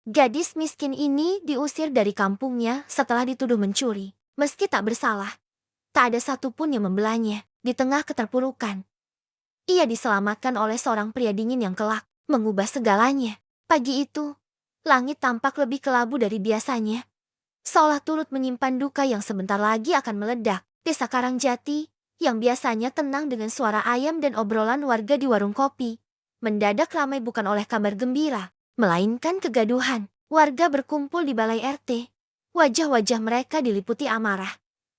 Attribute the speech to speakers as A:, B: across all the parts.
A: Gadis miskin ini diusir dari kampungnya setelah dituduh mencuri. Meski tak bersalah, tak ada satupun yang membelanya. Di tengah keterpurukan, ia diselamatkan oleh seorang pria dingin yang kelak mengubah segalanya. Pagi itu, langit tampak lebih kelabu dari biasanya, seolah turut menyimpan duka yang sebentar lagi akan meledak. Desa Karangjati, yang biasanya tenang dengan suara ayam dan obrolan warga di warung kopi, mendadak ramai bukan oleh kabar gembira, melainkan kegaduhan. Warga berkumpul di balai RT. Wajah-wajah mereka diliputi amarah,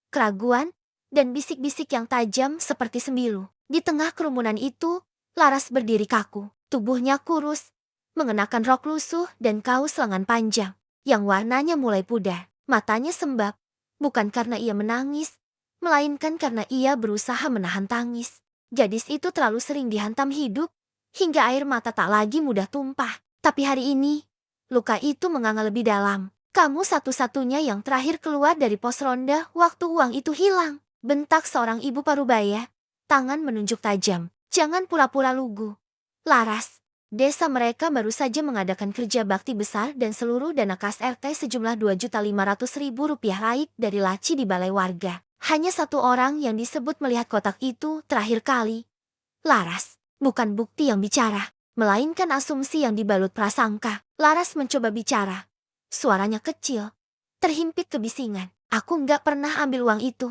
A: keraguan, dan bisik-bisik yang tajam seperti sembilu. Di tengah kerumunan itu, Laras berdiri kaku. Tubuhnya kurus, mengenakan rok lusuh dan kaos lengan panjang, yang warnanya mulai pudar. Matanya sembab, bukan karena ia menangis, melainkan karena ia berusaha menahan tangis. Gadis itu terlalu sering dihantam hidup, hingga air mata tak lagi mudah tumpah. Tapi hari ini, luka itu menganga lebih dalam. Kamu satu-satunya yang terakhir keluar dari pos ronda waktu uang itu hilang. Bentak seorang ibu parubaya, tangan menunjuk tajam. Jangan pura-pura lugu, Laras. Desa mereka baru saja mengadakan kerja bakti besar dan seluruh dana kas RT sejumlah Rp2.500.000 raib dari laci di balai warga. Hanya satu orang yang disebut melihat kotak itu terakhir kali. Laras, bukan bukti yang bicara, melainkan asumsi yang dibalut prasangka. Laras mencoba bicara. Suaranya kecil, terhimpit kebisingan. Aku nggak pernah ambil uang itu.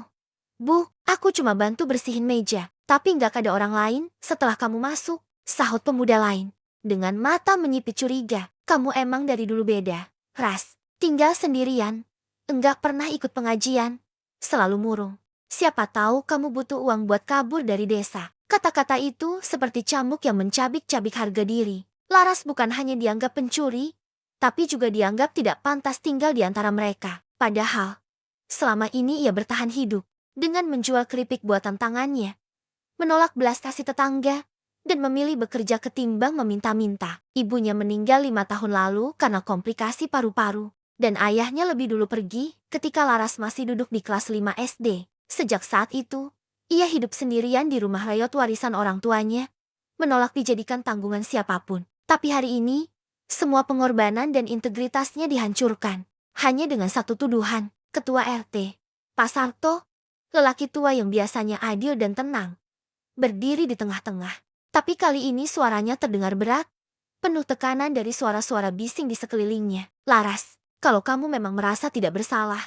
A: Bu, aku cuma bantu bersihin meja. Tapi nggak ada orang lain setelah kamu masuk, sahut pemuda lain. Dengan mata menyipit curiga. Kamu emang dari dulu beda, Ras. Tinggal sendirian, enggak pernah ikut pengajian. Selalu murung. Siapa tahu kamu butuh uang buat kabur dari desa. Kata-kata itu seperti cambuk yang mencabik-cabik harga diri. Laras bukan hanya dianggap pencuri, tapi juga dianggap tidak pantas tinggal di antara mereka. Padahal, selama ini ia bertahan hidup dengan menjual keripik buatan tangannya, menolak belas kasih tetangga, dan memilih bekerja ketimbang meminta-minta. Ibunya meninggal 5 tahun lalu karena komplikasi paru-paru, dan ayahnya lebih dulu pergi ketika Laras masih duduk di kelas 5 SD. Sejak saat itu, ia hidup sendirian di rumah rayot warisan orang tuanya, menolak dijadikan tanggungan siapapun. Tapi hari ini, semua pengorbanan dan integritasnya dihancurkan hanya dengan satu tuduhan. Ketua RT, Pak Sarto, lelaki tua yang biasanya adil dan tenang, berdiri di tengah-tengah. Tapi kali ini suaranya terdengar berat, penuh tekanan dari suara-suara bising di sekelilingnya. Laras, kalau kamu memang merasa tidak bersalah,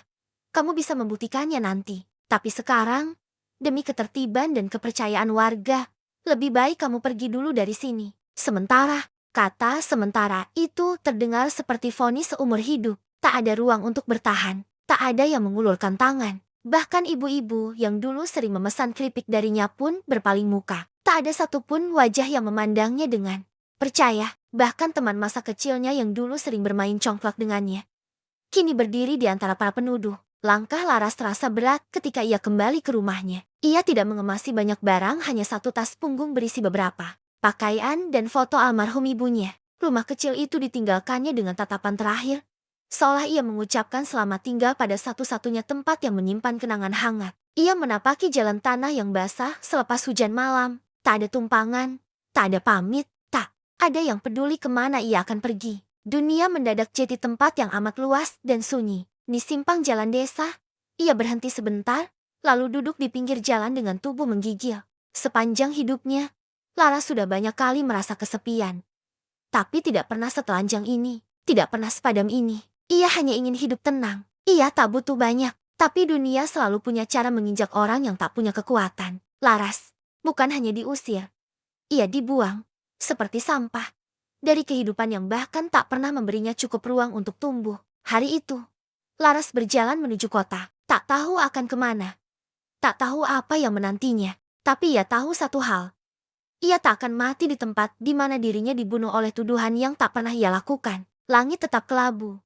A: kamu bisa membuktikannya nanti. Tapi sekarang, demi ketertiban dan kepercayaan warga, lebih baik kamu pergi dulu dari sini. Sementara, kata sementara itu terdengar seperti vonis seumur hidup. Tak ada ruang untuk bertahan, tak ada yang mengulurkan tangan. Bahkan ibu-ibu yang dulu sering memesan keripik darinya pun berpaling muka. Tak ada satupun wajah yang memandangnya dengan percaya. Bahkan teman masa kecilnya yang dulu sering bermain congklak dengannya, kini berdiri di antara para penuduh. Langkah Laras terasa berat ketika ia kembali ke rumahnya. Ia tidak mengemasi banyak barang, hanya satu tas punggung berisi beberapa pakaian dan foto almarhum ibunya. Rumah kecil itu ditinggalkannya dengan tatapan terakhir, seolah ia mengucapkan selamat tinggal pada satu-satunya tempat yang menyimpan kenangan hangat. Ia menapaki jalan tanah yang basah selepas hujan malam. Tak ada tumpangan, tak ada pamit, tak ada yang peduli kemana ia akan pergi. Dunia mendadak jadi tempat yang amat luas dan sunyi. Di simpang jalan desa, ia berhenti sebentar, lalu duduk di pinggir jalan dengan tubuh menggigil. Sepanjang hidupnya, Laras sudah banyak kali merasa kesepian. Tapi tidak pernah setelanjang ini, tidak pernah sepadam ini. Ia hanya ingin hidup tenang. Ia tak butuh banyak, tapi dunia selalu punya cara menginjak orang yang tak punya kekuatan. Laras bukan hanya diusir, ia dibuang seperti sampah dari kehidupan yang bahkan tak pernah memberinya cukup ruang untuk tumbuh. Hari itu, Laras berjalan menuju kota, tak tahu akan kemana, tak tahu apa yang menantinya. Tapi ia tahu satu hal, ia tak akan mati di tempat di mana dirinya dibunuh oleh tuduhan yang tak pernah ia lakukan. Langit tetap kelabu,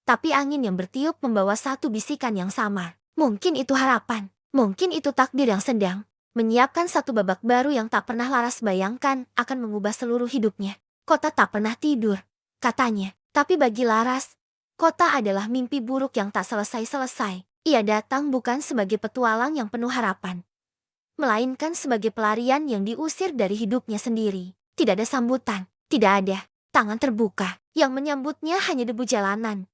A: tapi angin yang bertiup membawa satu bisikan yang samar. Mungkin itu harapan, mungkin itu takdir yang sedang menyiapkan satu babak baru yang tak pernah Laras bayangkan akan mengubah seluruh hidupnya. Kota tak pernah tidur, katanya. Tapi bagi Laras, kota adalah mimpi buruk yang tak selesai-selesai. Ia datang bukan sebagai petualang yang penuh harapan, melainkan sebagai pelarian yang diusir dari hidupnya sendiri. Tidak ada sambutan, tidak ada tangan terbuka. Yang menyambutnya hanya debu jalanan,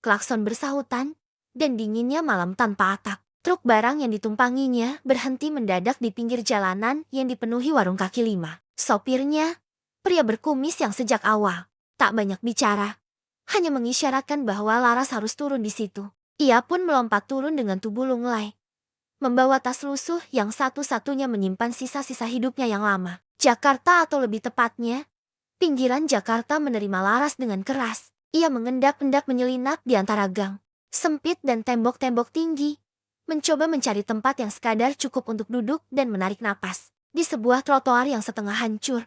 A: klakson bersahutan, dan dinginnya malam tanpa atap. Truk barang yang ditumpanginya berhenti mendadak di pinggir jalanan yang dipenuhi warung kaki lima. Sopirnya, pria berkumis yang sejak awal tak banyak bicara, hanya mengisyaratkan bahwa Laras harus turun di situ. Ia pun melompat turun dengan tubuh lunglai, membawa tas lusuh yang satu-satunya menyimpan sisa-sisa hidupnya yang lama. Jakarta, atau lebih tepatnya, pinggiran Jakarta, menerima Laras dengan keras. Ia mengendap-endap menyelinap di antara gang sempit dan tembok-tembok tinggi, mencoba mencari tempat yang sekadar cukup untuk duduk dan menarik napas. Di sebuah trotoar yang setengah hancur,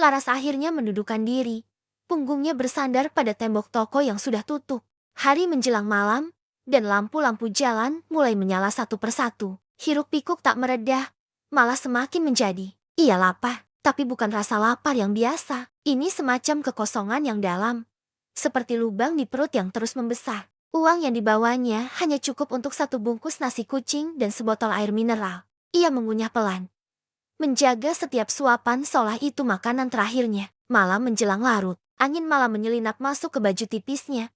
A: Laras akhirnya mendudukkan diri. Punggungnya bersandar pada tembok toko yang sudah tutup. Hari menjelang malam, dan lampu-lampu jalan mulai menyala satu persatu. Hiruk-pikuk tak meredah, malah semakin menjadi. Ia lapar, tapi bukan rasa lapar yang biasa. Ini semacam kekosongan yang dalam, seperti lubang di perut yang terus membesar. Uang yang dibawanya hanya cukup untuk satu bungkus nasi kucing dan sebotol air mineral. Ia mengunyah pelan, menjaga setiap suapan seolah itu makanan terakhirnya. Malam menjelang larut, angin malam menyelinap masuk ke baju tipisnya,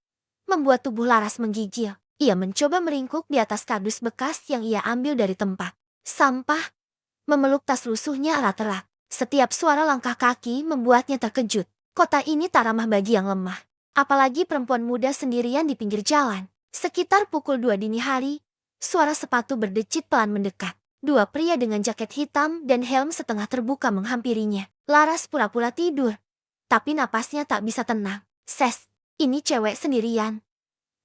A: membuat tubuh Laras menggigil. Ia mencoba meringkuk di atas kardus bekas yang ia ambil dari tempat sampah, memeluk tas lusuhnya erat-erat. Setiap suara langkah kaki membuatnya terkejut. Kota ini tak ramah bagi yang lemah, apalagi perempuan muda sendirian di pinggir jalan. Sekitar pukul 2 dini hari, suara sepatu berdecit pelan mendekat. Dua pria dengan jaket hitam dan helm setengah terbuka menghampirinya. Laras pura-pura tidur, tapi napasnya tak bisa tenang. "Ses, ini cewek sendirian."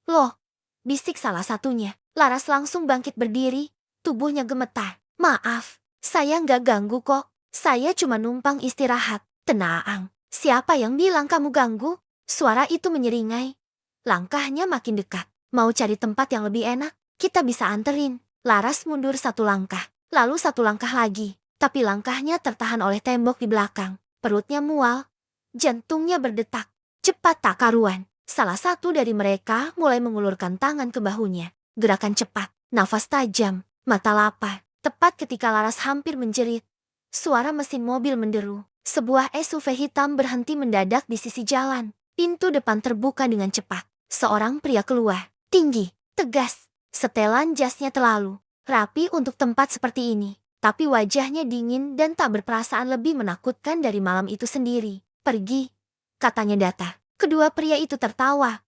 A: "Loh," bisik salah satunya. Laras langsung bangkit berdiri, tubuhnya gemetar. "Maaf, saya nggak ganggu kok. Saya cuma numpang istirahat." "Tenang, siapa yang bilang kamu ganggu?" Suara itu menyeringai. Langkahnya makin dekat. "Mau cari tempat yang lebih enak? Kita bisa anterin." Laras mundur satu langkah, lalu satu langkah lagi. Tapi langkahnya tertahan oleh tembok di belakang. Perutnya mual, jantungnya berdetak cepat tak karuan. Salah satu dari mereka mulai mengulurkan tangan ke bahunya. Gerakan cepat, nafas tajam, mata lapar. Tepat ketika Laras hampir menjerit, suara mesin mobil menderu. Sebuah SUV hitam berhenti mendadak di sisi jalan. Pintu depan terbuka dengan cepat. Seorang pria keluar, tinggi, tegas. Setelan jasnya terlalu rapi untuk tempat seperti ini. Tapi wajahnya dingin dan tak berperasaan, lebih menakutkan dari malam itu sendiri. "Pergi," katanya datar. Kedua pria itu tertawa,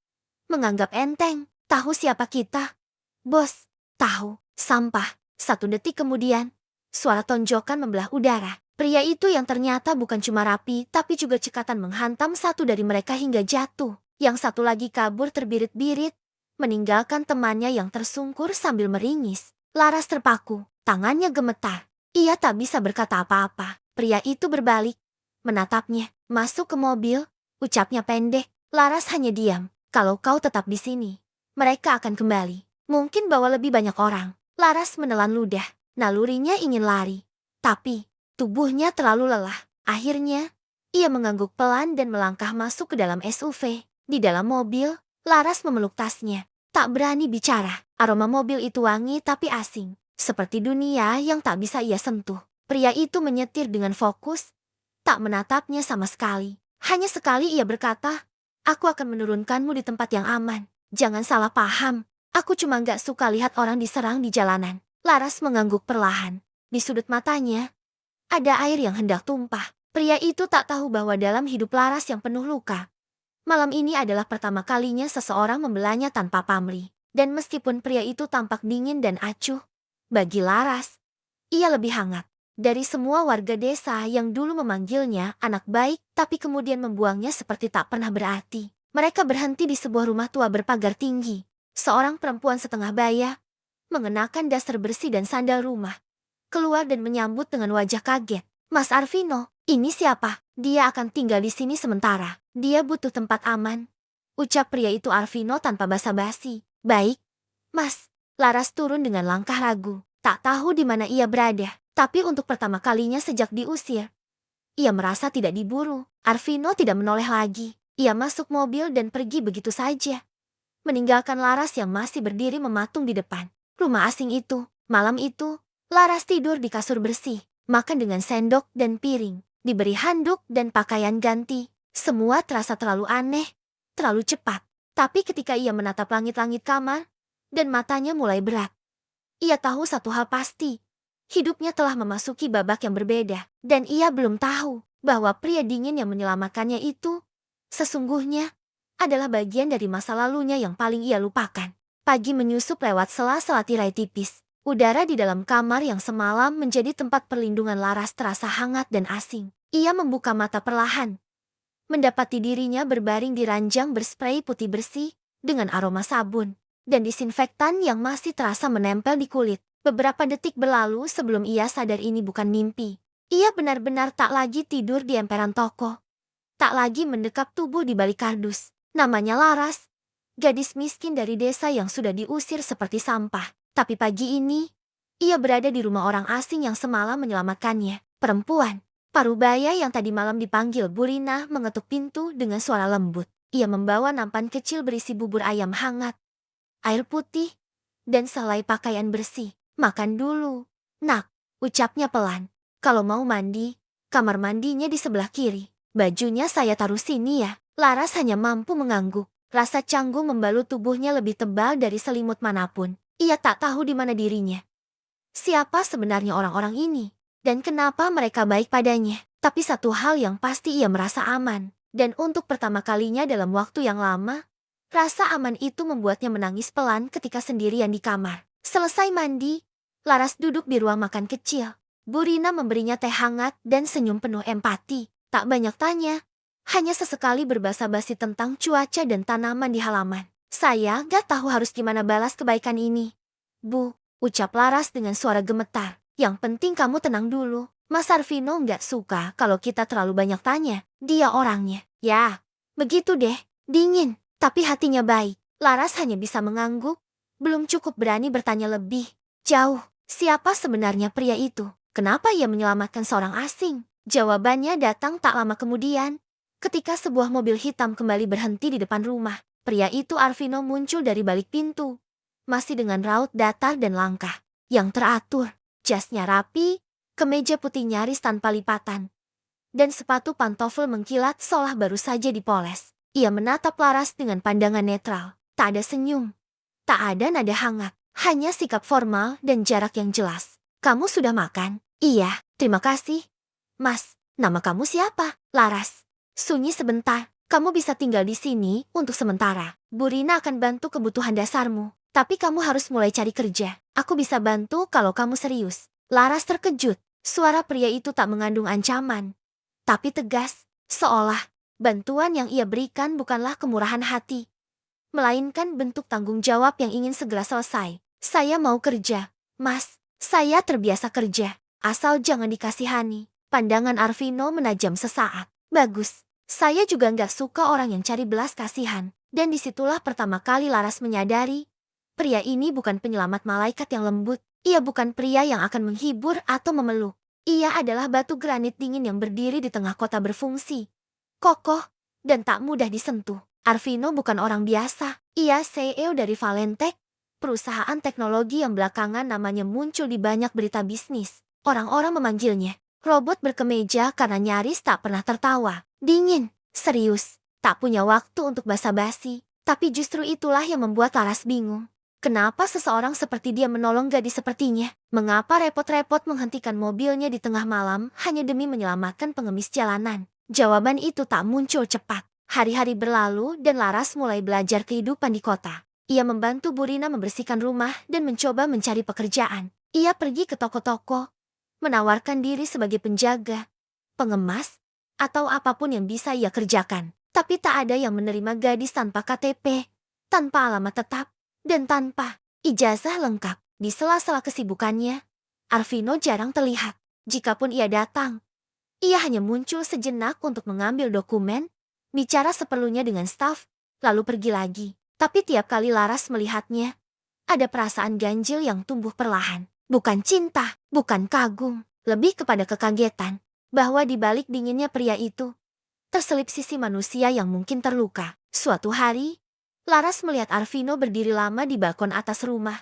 A: menganggap enteng. "Tahu siapa kita?" "Bos, tahu." "Sampah." Satu detik kemudian, suara tonjokan membelah udara. Pria itu yang ternyata bukan cuma rapi, tapi juga cekatan menghantam satu dari mereka hingga jatuh. Yang satu lagi kabur terbirit-birit, meninggalkan temannya yang tersungkur sambil meringis. Laras terpaku, tangannya gemetar. Ia tak bisa berkata apa-apa. Pria itu berbalik, menatapnya. "Masuk ke mobil," ucapnya pendek. Laras hanya diam. "Kalau kau tetap di sini, mereka akan kembali. Mungkin bawa lebih banyak orang." Laras menelan ludah. Nalurinya ingin lari, tapi tubuhnya terlalu lelah. Akhirnya, ia mengangguk pelan dan melangkah masuk ke dalam SUV. Di dalam mobil, Laras memeluk tasnya. Tak berani bicara. Aroma mobil itu wangi tapi asing, seperti dunia yang tak bisa ia sentuh. Pria itu menyetir dengan fokus, tak menatapnya sama sekali. Hanya sekali ia berkata, "Aku akan menurunkanmu di tempat yang aman. Jangan salah paham. Aku cuma gak suka lihat orang diserang di jalanan." Laras mengangguk perlahan. Di sudut matanya, ada air yang hendak tumpah. Pria itu tak tahu bahwa dalam hidup Laras yang penuh luka, malam ini adalah pertama kalinya seseorang membelanya tanpa pamrih. Dan meskipun pria itu tampak dingin dan acuh, bagi Laras, ia lebih hangat dari semua warga desa yang dulu memanggilnya anak baik, tapi kemudian membuangnya seperti tak pernah berarti. Mereka berhenti di sebuah rumah tua berpagar tinggi. Seorang perempuan setengah baya, mengenakan dasar bersih dan sandal rumah, keluar dan menyambut dengan wajah kaget. "Mas Arvino, ini siapa?" "Dia akan tinggal di sini sementara. Dia butuh tempat aman," ucap pria itu Arvino tanpa basa-basi. "Baik, Mas." Laras turun dengan langkah ragu. Tak tahu di mana ia berada, tapi untuk pertama kalinya sejak diusir, ia merasa tidak diburu. Arvino tidak menoleh lagi. Ia masuk mobil dan pergi begitu saja, meninggalkan Laras yang masih berdiri mematung di depan rumah asing itu. Malam itu, Laras tidur di kasur bersih, makan dengan sendok dan piring, diberi handuk dan pakaian ganti. Semua terasa terlalu aneh, terlalu cepat. Tapi ketika ia menatap langit-langit kamar, dan matanya mulai berat, ia tahu satu hal pasti. Hidupnya telah memasuki babak yang berbeda, dan ia belum tahu bahwa pria dingin yang menyelamatkannya itu sesungguhnya adalah bagian dari masa lalunya yang paling ia lupakan. Pagi menyusup lewat sela-sela tirai tipis. Udara di dalam kamar yang semalam menjadi tempat perlindungan Laras terasa hangat dan asing. Ia membuka mata perlahan, mendapati dirinya berbaring di ranjang berspray putih bersih dengan aroma sabun dan disinfektan yang masih terasa menempel di kulit. Beberapa detik berlalu sebelum ia sadar ini bukan mimpi. Ia benar-benar tak lagi tidur di emperan toko. Tak lagi mendekap tubuh di balik kardus. Namanya Laras, gadis miskin dari desa yang sudah diusir seperti sampah. Tapi pagi ini, ia berada di rumah orang asing yang semalam menyelamatkannya. Perempuan parubaya yang tadi malam dipanggil Burina mengetuk pintu dengan suara lembut. Ia membawa nampan kecil berisi bubur ayam hangat, air putih, dan selai pakaian bersih. Makan dulu, nak, ucapnya pelan. Kalau mau mandi, kamar mandinya di sebelah kiri. Bajunya saya taruh sini ya. Laras hanya mampu mengangguk. Rasa canggung membalut tubuhnya lebih tebal dari selimut manapun. Ia tak tahu di mana dirinya. Siapa sebenarnya orang-orang ini? Dan kenapa mereka baik padanya? Tapi satu hal yang pasti ia merasa aman. Dan untuk pertama kalinya dalam waktu yang lama, rasa aman itu membuatnya menangis pelan ketika sendirian di kamar. Selesai mandi, Laras duduk di ruang makan kecil. Burina memberinya teh hangat dan senyum penuh empati. Tak banyak tanya, hanya sesekali berbasa-basi tentang cuaca dan tanaman di halaman. Saya gak tahu harus gimana balas kebaikan ini. Bu, ucap Laras dengan suara gemetar. Yang penting kamu tenang dulu. Mas Arvino gak suka kalau kita terlalu banyak tanya. Dia orangnya. Ya, begitu deh. Dingin, tapi hatinya baik. Laras hanya bisa mengangguk. Belum cukup berani bertanya lebih jauh. Siapa sebenarnya pria itu? Kenapa ia menyelamatkan seorang asing? Jawabannya datang tak lama kemudian. Ketika sebuah mobil hitam kembali berhenti di depan rumah. Pria itu Arvino muncul dari balik pintu. Masih dengan raut datar dan langkah yang teratur. Jasnya rapi, kemeja putih nyaris tanpa lipatan, dan sepatu pantofel mengkilat seolah baru saja dipoles. Ia menatap Laras dengan pandangan netral. Tak ada senyum, tak ada nada hangat, hanya sikap formal dan jarak yang jelas. Kamu sudah makan? Iya, terima kasih. Mas, nama kamu siapa? Laras. Sunyi sebentar, kamu bisa tinggal di sini untuk sementara. Burina akan bantu kebutuhan dasarmu, tapi kamu harus mulai cari kerja. Aku bisa bantu kalau kamu serius. Laras terkejut, suara pria itu tak mengandung ancaman, tapi tegas, seolah bantuan yang ia berikan bukanlah kemurahan hati, melainkan bentuk tanggung jawab yang ingin segera selesai. Saya mau kerja, Mas. Saya terbiasa kerja, asal jangan dikasihani. Pandangan Arvino menajam sesaat. Bagus, saya juga nggak suka orang yang cari belas kasihan. Dan disitulah pertama kali Laras menyadari, pria ini bukan penyelamat malaikat yang lembut. Ia bukan pria yang akan menghibur atau memeluk. Ia adalah batu granit dingin yang berdiri di tengah kota berfungsi, kokoh, dan tak mudah disentuh. Arvino bukan orang biasa. Ia CEO dari Valentech, perusahaan teknologi yang belakangan namanya muncul di banyak berita bisnis. Orang-orang memanggilnya robot berkemeja karena nyaris tak pernah tertawa. Dingin, serius, tak punya waktu untuk basa-basi. Tapi justru itulah yang membuat Laras bingung. Kenapa seseorang seperti dia menolong gadis sepertinya? Mengapa repot-repot menghentikan mobilnya di tengah malam hanya demi menyelamatkan pengemis jalanan? Jawaban itu tak muncul cepat. Hari-hari berlalu dan Laras mulai belajar kehidupan di kota. Ia membantu Burina membersihkan rumah dan mencoba mencari pekerjaan. Ia pergi ke toko-toko, menawarkan diri sebagai penjaga, pengemas, atau apapun yang bisa ia kerjakan. Tapi tak ada yang menerima gadis tanpa KTP, tanpa alamat tetap, dan tanpa ijazah lengkap. Di sela-sela kesibukannya, Arvino jarang terlihat. Jikapun ia datang, ia hanya muncul sejenak untuk mengambil dokumen, bicara seperlunya dengan staf, lalu pergi lagi. Tapi tiap kali Laras melihatnya, ada perasaan ganjil yang tumbuh perlahan. Bukan cinta, bukan kagum, lebih kepada kekagetan bahwa di balik dinginnya pria itu terselip sisi manusia yang mungkin terluka. Suatu hari, Laras melihat Arvino berdiri lama di balkon atas rumah,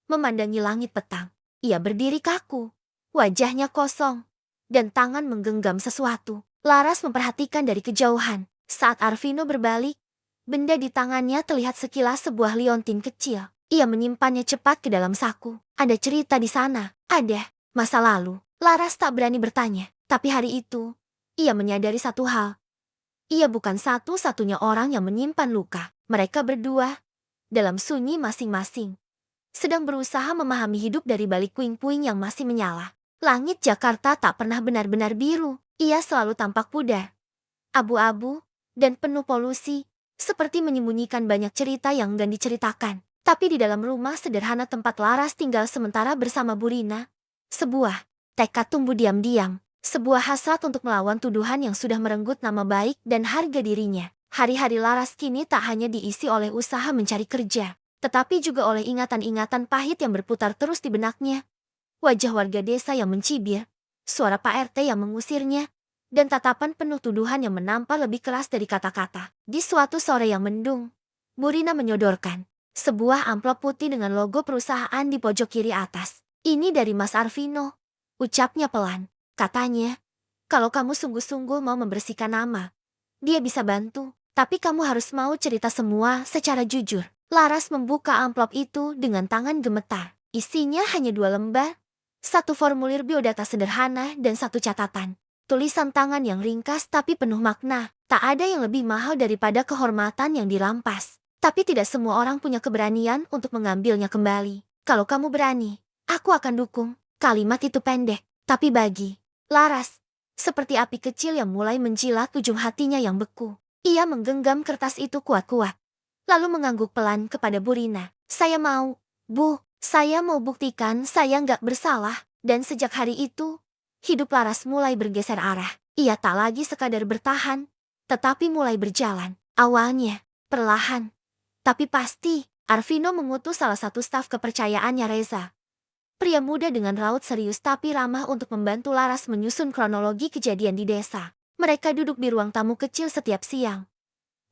A: memandangi langit petang. Ia berdiri kaku, wajahnya kosong, dan tangan menggenggam sesuatu. Laras memperhatikan dari kejauhan. Saat Arvino berbalik, benda di tangannya terlihat sekilas sebuah liontin kecil. Ia menyimpannya cepat ke dalam saku. Ada cerita di sana. Ada. Masa lalu. Laras tak berani bertanya. Tapi hari itu, ia menyadari satu hal. Ia bukan satu-satunya orang yang menyimpan luka. Mereka berdua, dalam sunyi masing-masing, sedang berusaha memahami hidup dari balik puing-puing yang masih menyala. Langit Jakarta tak pernah benar-benar biru. Ia selalu tampak pudar, abu-abu, dan penuh polusi, seperti menyembunyikan banyak cerita yang enggan diceritakan. Tapi di dalam rumah sederhana tempat Laras tinggal sementara bersama Burina, sebuah tekad tumbuh diam-diam, sebuah hasrat untuk melawan tuduhan yang sudah merenggut nama baik dan harga dirinya. Hari-hari Laras kini tak hanya diisi oleh usaha mencari kerja, tetapi juga oleh ingatan-ingatan pahit yang berputar terus di benaknya. Wajah warga desa yang mencibir, suara Pak RT yang mengusirnya, dan tatapan penuh tuduhan yang menampar lebih keras dari kata-kata. Di suatu sore yang mendung, Burina menyodorkan sebuah amplop putih dengan logo perusahaan di pojok kiri atas. Ini dari Mas Arvino, ucapnya pelan. Katanya, kalau kamu sungguh-sungguh mau membersihkan nama, dia bisa bantu. Tapi kamu harus mau cerita semua secara jujur. Laras membuka amplop itu dengan tangan gemetar. Isinya hanya 2 lembar, satu formulir biodata sederhana dan satu catatan. Tulisan tangan yang ringkas tapi penuh makna. Tak ada yang lebih mahal daripada kehormatan yang dirampas. Tapi tidak semua orang punya keberanian untuk mengambilnya kembali. Kalau kamu berani, aku akan dukung. Kalimat itu pendek, tapi bagi Laras, seperti api kecil yang mulai menjilat ujung hatinya yang beku. Ia menggenggam kertas itu kuat-kuat, lalu mengangguk pelan kepada Burina. Saya mau, Bu, saya mau buktikan saya nggak bersalah. Dan sejak hari itu, hidup Laras mulai bergeser arah. Ia tak lagi sekadar bertahan, tetapi mulai berjalan. Awalnya, perlahan, tapi pasti. Arvino mengutus salah satu staf kepercayaannya, Reza. Pria muda dengan raut serius tapi ramah untuk membantu Laras menyusun kronologi kejadian di desa. Mereka duduk di ruang tamu kecil setiap siang,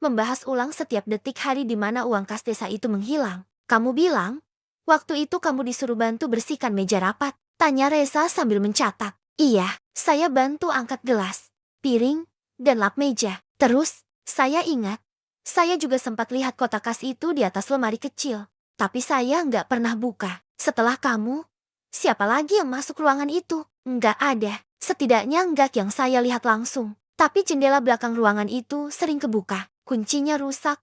A: membahas ulang setiap detik hari di mana uang kas desa itu menghilang. Kamu bilang, waktu itu kamu disuruh bantu bersihkan meja rapat? Tanya Reza sambil mencatat. Iya, saya bantu angkat gelas, piring, dan lap meja. Terus, saya ingat, saya juga sempat lihat kotak kas itu di atas lemari kecil. Tapi saya nggak pernah buka. Setelah kamu, siapa lagi yang masuk ruangan itu? Nggak ada. Setidaknya nggak yang saya lihat langsung. Tapi jendela belakang ruangan itu sering kebuka. Kuncinya rusak.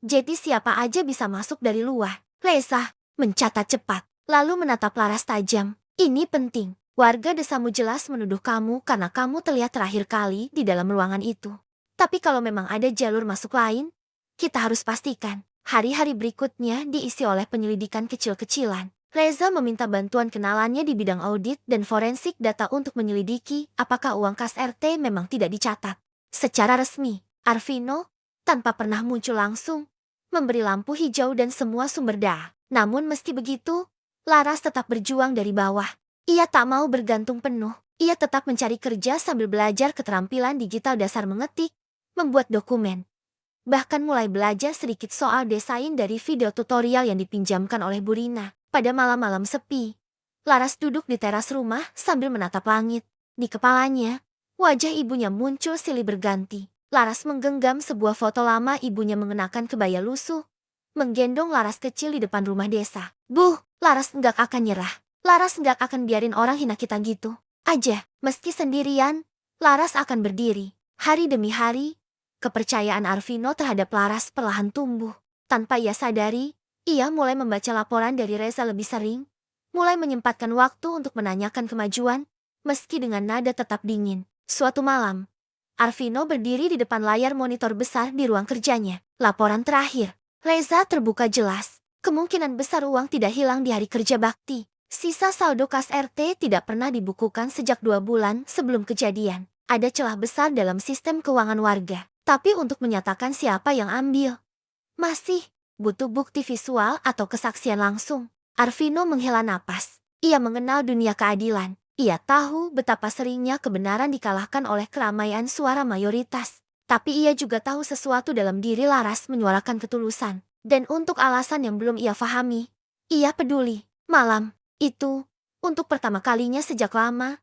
A: Jadi siapa aja bisa masuk dari luar. Reza mencatat cepat, lalu menatap Laras tajam. Ini penting. Warga desamu jelas menuduh kamu karena kamu terlihat terakhir kali di dalam ruangan itu. Tapi kalau memang ada jalur masuk lain, kita harus pastikan hari-hari berikutnya diisi oleh penyelidikan kecil-kecilan. Reza meminta bantuan kenalannya di bidang audit dan forensik data untuk menyelidiki apakah uang kas RT memang tidak dicatat secara resmi. Arvino, tanpa pernah muncul langsung, memberi lampu hijau dan semua sumber daya. Namun meski begitu, Laras tetap berjuang dari bawah. Ia tak mau bergantung penuh. Ia tetap mencari kerja sambil belajar keterampilan digital dasar mengetik, membuat dokumen. Bahkan mulai belajar sedikit soal desain dari video tutorial yang dipinjamkan oleh Burina. Pada malam-malam sepi, Laras duduk di teras rumah sambil menatap langit. Di kepalanya, wajah ibunya muncul silih berganti. Laras menggenggam sebuah foto lama ibunya mengenakan kebaya lusuh, menggendong Laras kecil di depan rumah desa. Bu, Laras nggak akan nyerah. Laras nggak akan biarin orang hina kita gitu aja. Meski sendirian, Laras akan berdiri. Hari demi hari, kepercayaan Arvino terhadap Laras perlahan tumbuh. Tanpa ia sadari, ia mulai membaca laporan dari Reza lebih sering, mulai menyempatkan waktu untuk menanyakan kemajuan, meski dengan nada tetap dingin. Suatu malam, Arvino berdiri di depan layar monitor besar di ruang kerjanya. Laporan terakhir, Reza terbuka jelas. Kemungkinan besar uang tidak hilang di hari kerja bakti. Sisa saldo kas RT tidak pernah dibukukan sejak 2 bulan sebelum kejadian. Ada celah besar dalam sistem keuangan warga. Tapi untuk menyatakan siapa yang ambil, masih butuh bukti visual atau kesaksian langsung. Arvino menghela napas. Ia mengenal dunia keadilan. Ia tahu betapa seringnya kebenaran dikalahkan oleh keramaian suara mayoritas. Tapi ia juga tahu sesuatu dalam diri Laras menyuarakan ketulusan. Dan untuk alasan yang belum ia pahami, ia peduli. Malam itu, untuk pertama kalinya sejak lama,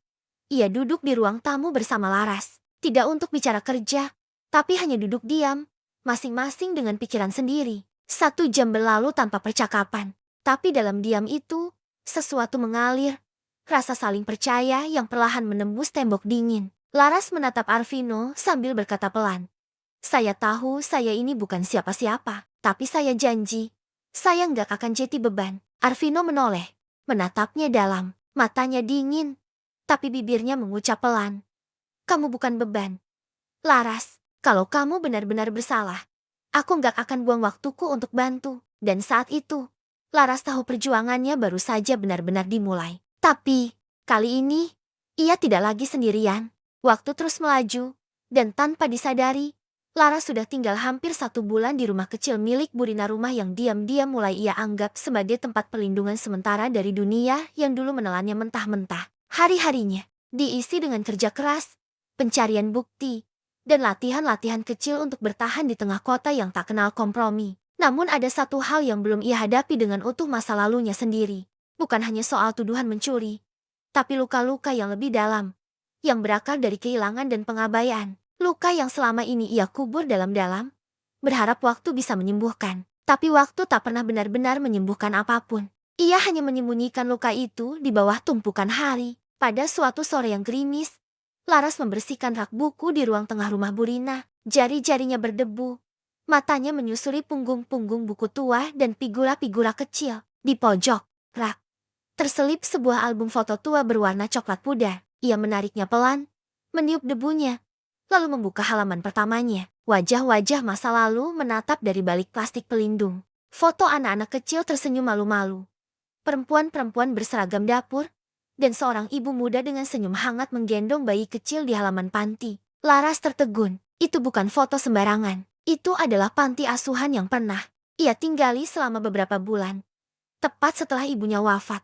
A: ia duduk di ruang tamu bersama Laras. Tidak untuk bicara kerja, tapi hanya duduk diam, masing-masing dengan pikiran sendiri. 1 jam berlalu tanpa percakapan, tapi dalam diam itu, sesuatu mengalir, rasa saling percaya yang perlahan menembus tembok dingin. Laras menatap Arvino sambil berkata pelan, "Saya tahu saya ini bukan siapa-siapa, tapi saya janji, saya nggak akan jadi beban." Arvino menoleh, menatapnya dalam, matanya dingin, tapi bibirnya mengucap pelan, "Kamu bukan beban. Laras, kalau kamu benar-benar bersalah, aku nggak akan buang waktuku untuk bantu." Dan saat itu, Laras tahu perjuangannya baru saja benar-benar dimulai. Tapi, kali ini, ia tidak lagi sendirian. Waktu terus melaju, dan tanpa disadari, Laras sudah tinggal hampir 1 bulan di rumah kecil milik Burina, rumah yang diam-diam mulai ia anggap sebagai tempat perlindungan sementara dari dunia yang dulu menelannya mentah-mentah. Hari-harinya diisi dengan kerja keras, pencarian bukti, dan latihan-latihan kecil untuk bertahan di tengah kota yang tak kenal kompromi. Namun ada satu hal yang belum ia hadapi dengan utuh, masa lalunya sendiri. Bukan hanya soal tuduhan mencuri, tapi luka-luka yang lebih dalam, yang berakar dari kehilangan dan pengabaian. Luka yang selama ini ia kubur dalam-dalam, berharap waktu bisa menyembuhkan. Tapi waktu tak pernah benar-benar menyembuhkan apapun. Ia hanya menyembunyikan luka itu di bawah tumpukan hari. Pada suatu sore yang gerimis, Laras membersihkan rak buku di ruang tengah rumah Burina. Jari-jarinya berdebu, matanya menyusuri punggung-punggung buku tua dan figura-figura kecil. Di pojok rak terselip sebuah album foto tua berwarna coklat pudar. Ia menariknya pelan, meniup debunya, lalu membuka halaman pertamanya. Wajah-wajah masa lalu menatap dari balik plastik pelindung. Foto anak-anak kecil tersenyum malu-malu, perempuan-perempuan berseragam dapur, dan seorang ibu muda dengan senyum hangat menggendong bayi kecil di halaman panti. Laras tertegun. Itu bukan foto sembarangan. Itu adalah panti asuhan yang pernah ia tinggali selama beberapa bulan, tepat setelah ibunya wafat.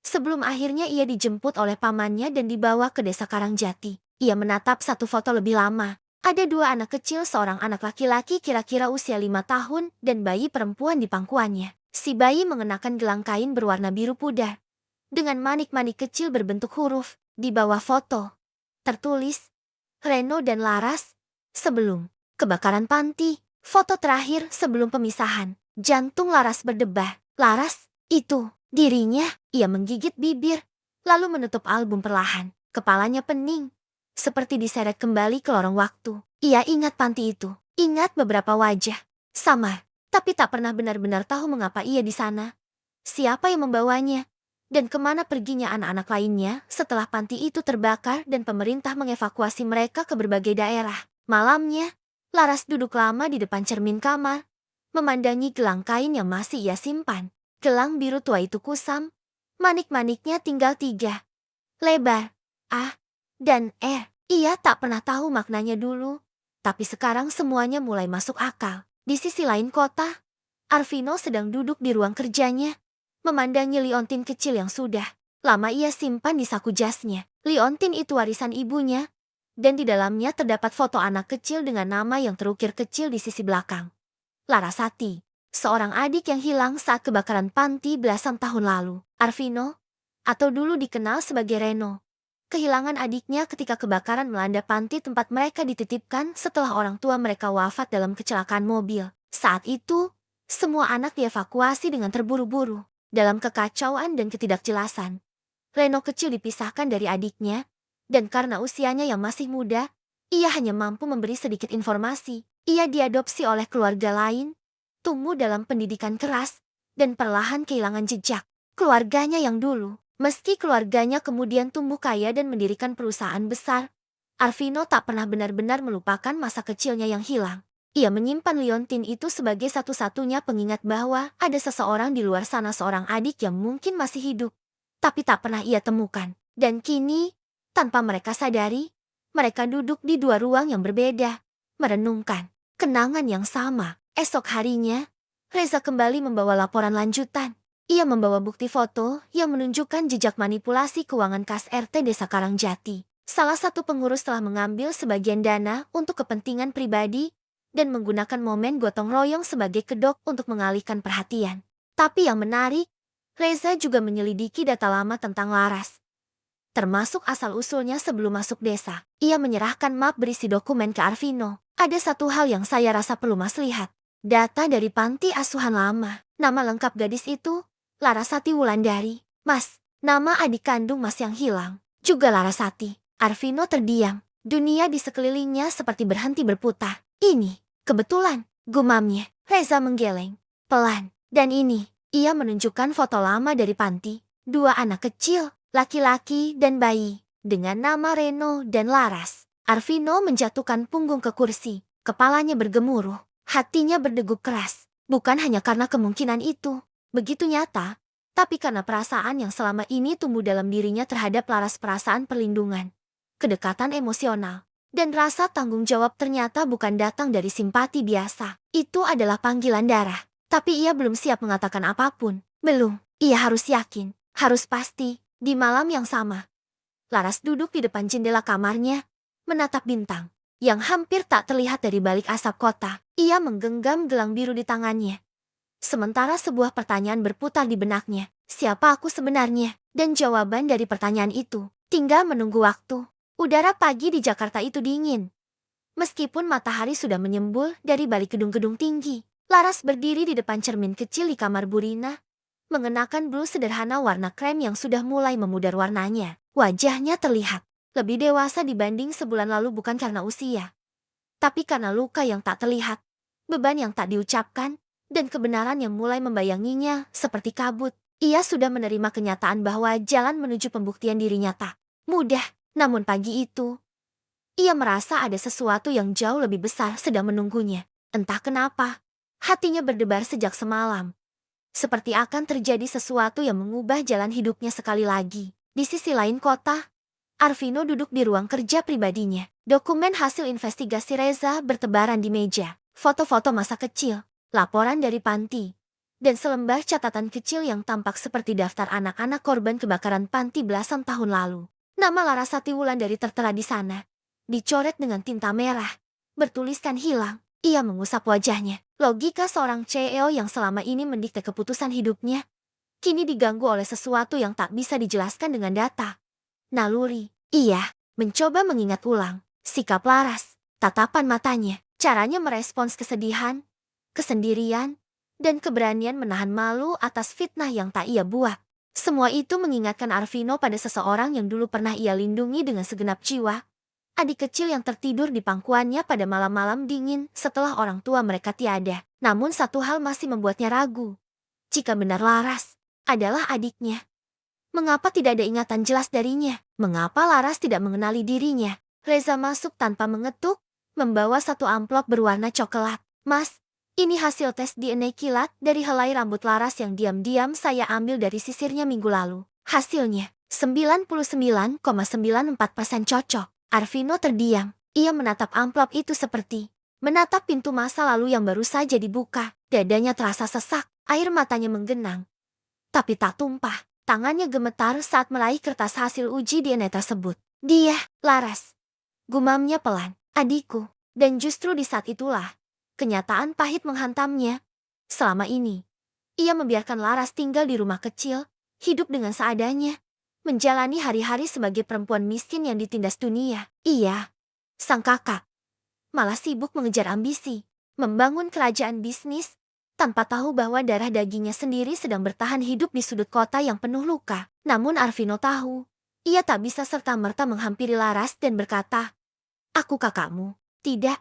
A: Sebelum akhirnya ia dijemput oleh pamannya dan dibawa ke desa Karangjati. Ia menatap satu foto lebih lama. Ada 2 anak kecil, seorang anak laki-laki kira-kira usia 5 tahun dan bayi perempuan di pangkuannya. Si bayi mengenakan gelang kain berwarna biru pudar, dengan manik-manik kecil berbentuk huruf. Di bawah foto tertulis, "Reno dan Laras, sebelum kebakaran panti." Foto terakhir sebelum pemisahan. Jantung Laras berdebar. Laras, itu dirinya. Ia menggigit bibir, lalu menutup album perlahan. Kepalanya pening, seperti diseret kembali ke lorong waktu. Ia ingat panti itu, ingat beberapa wajah samar, tapi tak pernah benar-benar tahu mengapa ia di sana, siapa yang membawanya, dan kemana perginya anak-anak lainnya setelah panti itu terbakar dan pemerintah mengevakuasi mereka ke berbagai daerah. Malamnya, Laras duduk lama di depan cermin kamar, memandangi gelang kain yang masih ia simpan. Gelang biru tua itu kusam, manik-maniknya tinggal 3. Lebar, A, dan R. Ia tak pernah tahu maknanya dulu, tapi sekarang semuanya mulai masuk akal. Di sisi lain kota, Arvino sedang duduk di ruang kerjanya, memandangi liontin kecil yang sudah lama ia simpan di saku jasnya. Liontin itu warisan ibunya, dan di dalamnya terdapat foto anak kecil dengan nama yang terukir kecil di sisi belakang. Larasati, seorang adik yang hilang saat kebakaran panti belasan tahun lalu. Arvino, atau dulu dikenal sebagai Reno, kehilangan adiknya ketika kebakaran melanda panti tempat mereka dititipkan setelah orang tua mereka wafat dalam kecelakaan mobil. Saat itu, semua anak dievakuasi dengan terburu-buru. Dalam kekacauan dan ketidakjelasan, Reno kecil dipisahkan dari adiknya, dan karena usianya yang masih muda, ia hanya mampu memberi sedikit informasi. Ia diadopsi oleh keluarga lain, tumbuh dalam pendidikan keras, dan perlahan kehilangan jejak keluarganya yang dulu. Meski keluarganya kemudian tumbuh kaya dan mendirikan perusahaan besar, Arvino tak pernah benar-benar melupakan masa kecilnya yang hilang. Ia menyimpan liontin itu sebagai satu-satunya pengingat bahwa ada seseorang di luar sana, seorang adik yang mungkin masih hidup, tapi tak pernah ia temukan. Dan kini, tanpa mereka sadari, mereka duduk di 2 ruang yang berbeda, merenungkan kenangan yang sama. Esok harinya, Reza kembali membawa laporan lanjutan. Ia membawa bukti foto yang menunjukkan jejak manipulasi keuangan kas RT Desa Karangjati. Salah satu pengurus telah mengambil sebagian dana untuk kepentingan pribadi dan menggunakan momen gotong royong sebagai kedok untuk mengalihkan perhatian. Tapi yang menarik, Reza juga menyelidiki data lama tentang Laras, termasuk asal-usulnya sebelum masuk desa. Ia menyerahkan map berisi dokumen ke Arvino. Ada satu hal yang saya rasa perlu Mas lihat. Data dari panti asuhan lama. Nama lengkap gadis itu, Larasati Wulandari. Mas, nama adik kandung Mas yang hilang juga Larasati. Arvino terdiam. Dunia di sekelilingnya seperti berhenti berputar. Ini, kebetulan, gumamnya. Reza menggeleng. Pelan. Dan ini, ia menunjukkan foto lama dari panti. Dua anak kecil, laki-laki dan bayi, dengan nama Reno dan Laras. Arvino menjatuhkan punggung ke kursi. Kepalanya bergemuruh. Hatinya berdegup keras. Bukan hanya karena kemungkinan itu begitu nyata, tapi karena perasaan yang selama ini tumbuh dalam dirinya terhadap Laras, perasaan perlindungan, kedekatan emosional, dan rasa tanggung jawab ternyata bukan datang dari simpati biasa. Itu adalah panggilan darah. Tapi ia belum siap mengatakan apapun. Belum. Ia harus yakin, harus pasti. Di malam yang sama, Laras duduk di depan jendela kamarnya, menatap bintang yang hampir tak terlihat dari balik asap kota. Ia menggenggam gelang biru di tangannya. Sementara sebuah pertanyaan berputar di benaknya. Siapa aku sebenarnya? Dan jawaban dari pertanyaan itu tinggal menunggu waktu. Udara pagi di Jakarta itu dingin. Meskipun matahari sudah menyembul dari balik gedung-gedung tinggi, Laras berdiri di depan cermin kecil di kamar Burina, mengenakan blus sederhana warna krem yang sudah mulai memudar warnanya. Wajahnya terlihat lebih dewasa dibanding sebulan lalu, bukan karena usia, tapi karena luka yang tak terlihat, beban yang tak diucapkan, dan kebenaran yang mulai membayanginya seperti kabut. Ia sudah menerima kenyataan bahwa jalan menuju pembuktian dirinya tak mudah. Namun pagi itu, ia merasa ada sesuatu yang jauh lebih besar sedang menunggunya. Entah kenapa, hatinya berdebar sejak semalam. Seperti akan terjadi sesuatu yang mengubah jalan hidupnya sekali lagi. Di sisi lain kota, Arvino duduk di ruang kerja pribadinya. Dokumen hasil investigasi Reza bertebaran di meja. Foto-foto masa kecil, laporan dari panti, dan selembar catatan kecil yang tampak seperti daftar anak-anak korban kebakaran panti belasan tahun lalu. Nama Larasati Wulandari tertera di sana, dicoret dengan tinta merah, bertuliskan hilang. Ia mengusap wajahnya. Logika seorang CEO yang selama ini mendikte keputusan hidupnya, kini diganggu oleh sesuatu yang tak bisa dijelaskan dengan data. Naluri. Ia mencoba mengingat ulang sikap Laras, tatapan matanya, caranya merespons kesedihan, kesendirian, dan keberanian menahan malu atas fitnah yang tak ia buat. Semua itu mengingatkan Arvino pada seseorang yang dulu pernah ia lindungi dengan segenap jiwa. Adik kecil yang tertidur di pangkuannya pada malam-malam dingin setelah orang tua mereka tiada. Namun satu hal masih membuatnya ragu. Jika benar Laras adalah adiknya, mengapa tidak ada ingatan jelas darinya? Mengapa Laras tidak mengenali dirinya? Reza masuk tanpa mengetuk, membawa satu amplop berwarna coklat. Mas, ini hasil tes DNA kilat dari helai rambut Laras yang diam-diam saya ambil dari sisirnya minggu lalu. Hasilnya, 99,94% cocok. Arvino terdiam. Ia menatap amplop itu seperti menatap pintu masa lalu yang baru saja dibuka. Dadanya terasa sesak, air matanya menggenang, tapi tak tumpah. Tangannya gemetar saat meraih kertas hasil uji DNA tersebut. Dia, Laras. Gumamnya pelan. Adikku. Dan justru di saat itulah, kenyataan pahit menghantamnya. Selama ini, ia membiarkan Laras tinggal di rumah kecil, hidup dengan seadanya, menjalani hari-hari sebagai perempuan miskin yang ditindas dunia. Ia, sang kakak, malah sibuk mengejar ambisi, membangun kerajaan bisnis, tanpa tahu bahwa darah dagingnya sendiri sedang bertahan hidup di sudut kota yang penuh luka. Namun Arvino tahu, ia tak bisa serta-merta menghampiri Laras dan berkata, "Aku kakakmu." Tidak.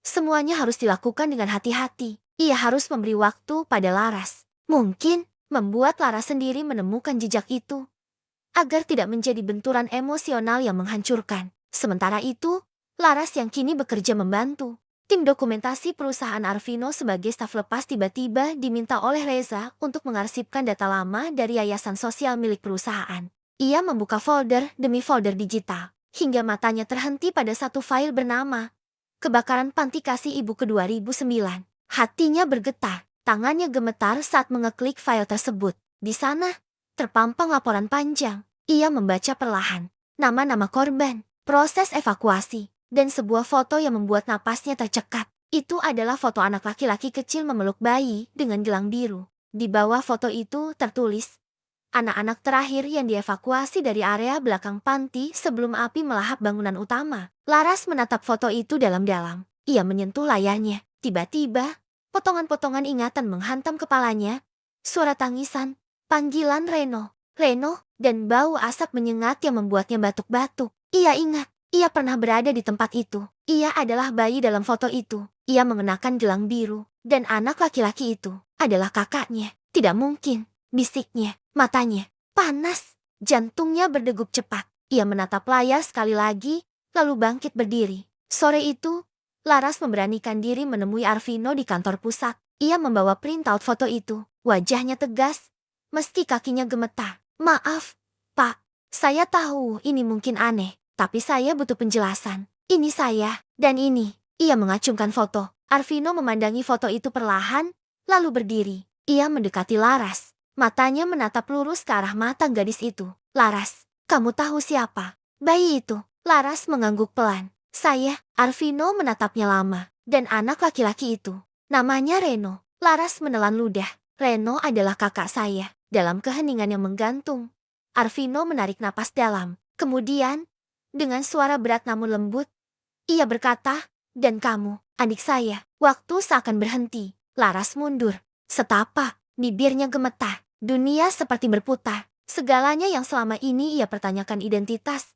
A: Semuanya harus dilakukan dengan hati-hati. Ia harus memberi waktu pada Laras. Mungkin, membuat Laras sendiri menemukan jejak itu, agar tidak menjadi benturan emosional yang menghancurkan. Sementara itu, Laras yang kini bekerja membantu tim dokumentasi perusahaan Arvino sebagai staf lepas tiba-tiba diminta oleh Reza untuk mengarsipkan data lama dari yayasan sosial milik perusahaan. Ia membuka folder demi folder digital, hingga matanya terhenti pada satu file bernama Kebakaran Panti Kasih Ibu ke 2009. Hatinya bergetar, tangannya gemetar saat mengeklik file tersebut. Di sana, terpampang laporan panjang. Ia membaca perlahan nama-nama korban, proses evakuasi, dan sebuah foto yang membuat napasnya tercekat. Itu adalah foto anak laki-laki kecil memeluk bayi dengan gelang biru. Di bawah foto itu tertulis, anak-anak terakhir yang dievakuasi dari area belakang panti sebelum api melahap bangunan utama. Laras menatap foto itu dalam-dalam. Ia menyentuh layarnya. Tiba-tiba, potongan-potongan ingatan menghantam kepalanya. Suara tangisan, panggilan Reno, Reno, dan bau asap menyengat yang membuatnya batuk-batuk. Ia ingat, ia pernah berada di tempat itu. Ia adalah bayi dalam foto itu. Ia mengenakan gelang biru, dan anak laki-laki itu adalah kakaknya. Tidak mungkin, bisiknya, matanya panas. Jantungnya berdegup cepat. Ia menatap layar sekali lagi, lalu bangkit berdiri. Sore itu, Laras memberanikan diri menemui Arvino di kantor pusat. Ia membawa printout foto itu. Wajahnya tegas, meski kakinya gemetar. Maaf, Pak. Saya tahu ini mungkin aneh, tapi saya butuh penjelasan. Ini saya, dan ini. Ia mengacungkan foto. Arvino memandangi foto itu perlahan, lalu berdiri. Ia mendekati Laras. Matanya menatap lurus ke arah mata gadis itu. Laras, kamu tahu siapa bayi itu? Laras mengangguk pelan. Saya, Arvino menatapnya lama. Dan anak laki-laki itu, namanya Reno. Laras menelan ludah. Reno adalah kakak saya. Dalam keheningan yang menggantung, Arvino menarik napas dalam. Kemudian, dengan suara berat namun lembut, ia berkata, dan kamu, adik saya. Waktu seakan berhenti. Laras mundur. Setapak, bibirnya gemetar. Dunia seperti berputar. Segalanya yang selama ini ia pertanyakan identitas.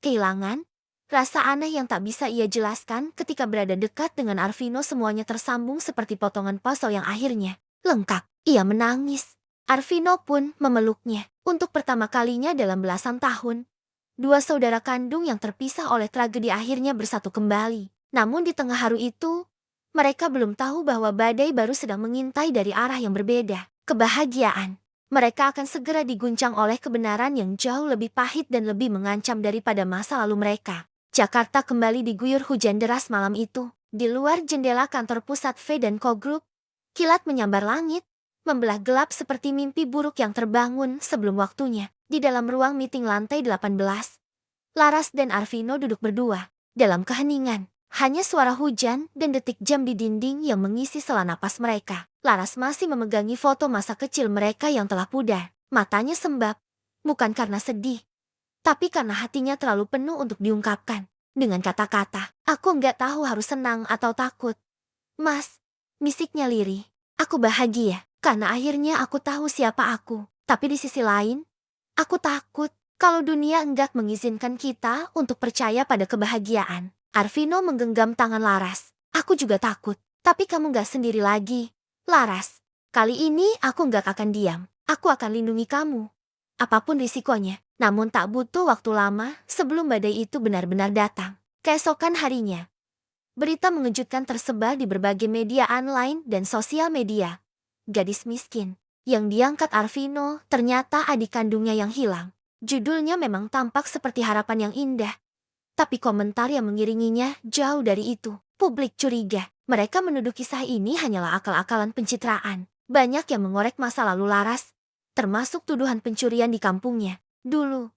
A: Kehilangan, rasa aneh yang tak bisa ia jelaskan ketika berada dekat dengan Arvino semuanya tersambung seperti potongan puzzle yang akhirnya lengkap. Ia menangis. Arvino pun memeluknya. Untuk pertama kalinya dalam belasan tahun, dua saudara kandung yang terpisah oleh tragedi akhirnya bersatu kembali. Namun di tengah haru itu, mereka belum tahu bahwa badai baru sedang mengintai dari arah yang berbeda. Kebahagiaan. Mereka akan segera diguncang oleh kebenaran yang jauh lebih pahit dan lebih mengancam daripada masa lalu mereka. Jakarta kembali diguyur hujan deras malam itu. Di luar jendela kantor pusat V dan Co Group, kilat menyambar langit, membelah gelap seperti mimpi buruk yang terbangun sebelum waktunya. Di dalam ruang meeting lantai 18, Laras dan Arvino duduk berdua. Dalam keheningan, hanya suara hujan dan detik jam di dinding yang mengisi sela napas mereka. Laras masih memegangi foto masa kecil mereka yang telah pudar. Matanya sembab, bukan karena sedih, tapi karena hatinya terlalu penuh untuk diungkapkan. Dengan kata-kata, aku nggak tahu harus senang atau takut. Mas, bisiknya lirih. Aku bahagia, karena akhirnya aku tahu siapa aku. Tapi di sisi lain, aku takut kalau dunia enggak mengizinkan kita untuk percaya pada kebahagiaan. Arvino menggenggam tangan Laras. Aku juga takut, tapi kamu nggak sendiri lagi. Laras, kali ini aku nggak akan diam. Aku akan lindungi kamu, apapun risikonya. Namun tak butuh waktu lama sebelum badai itu benar-benar datang. Keesokan harinya, berita mengejutkan tersebar di berbagai media online dan sosial media. Gadis miskin yang diangkat Arvino ternyata adik kandungnya yang hilang. Judulnya memang tampak seperti harapan yang indah, tapi komentar yang mengiringinya jauh dari itu. Publik curiga, mereka menuduh kisah ini hanyalah akal-akalan pencitraan. Banyak yang mengorek masa lalu Laras, termasuk tuduhan pencurian di kampungnya dulu,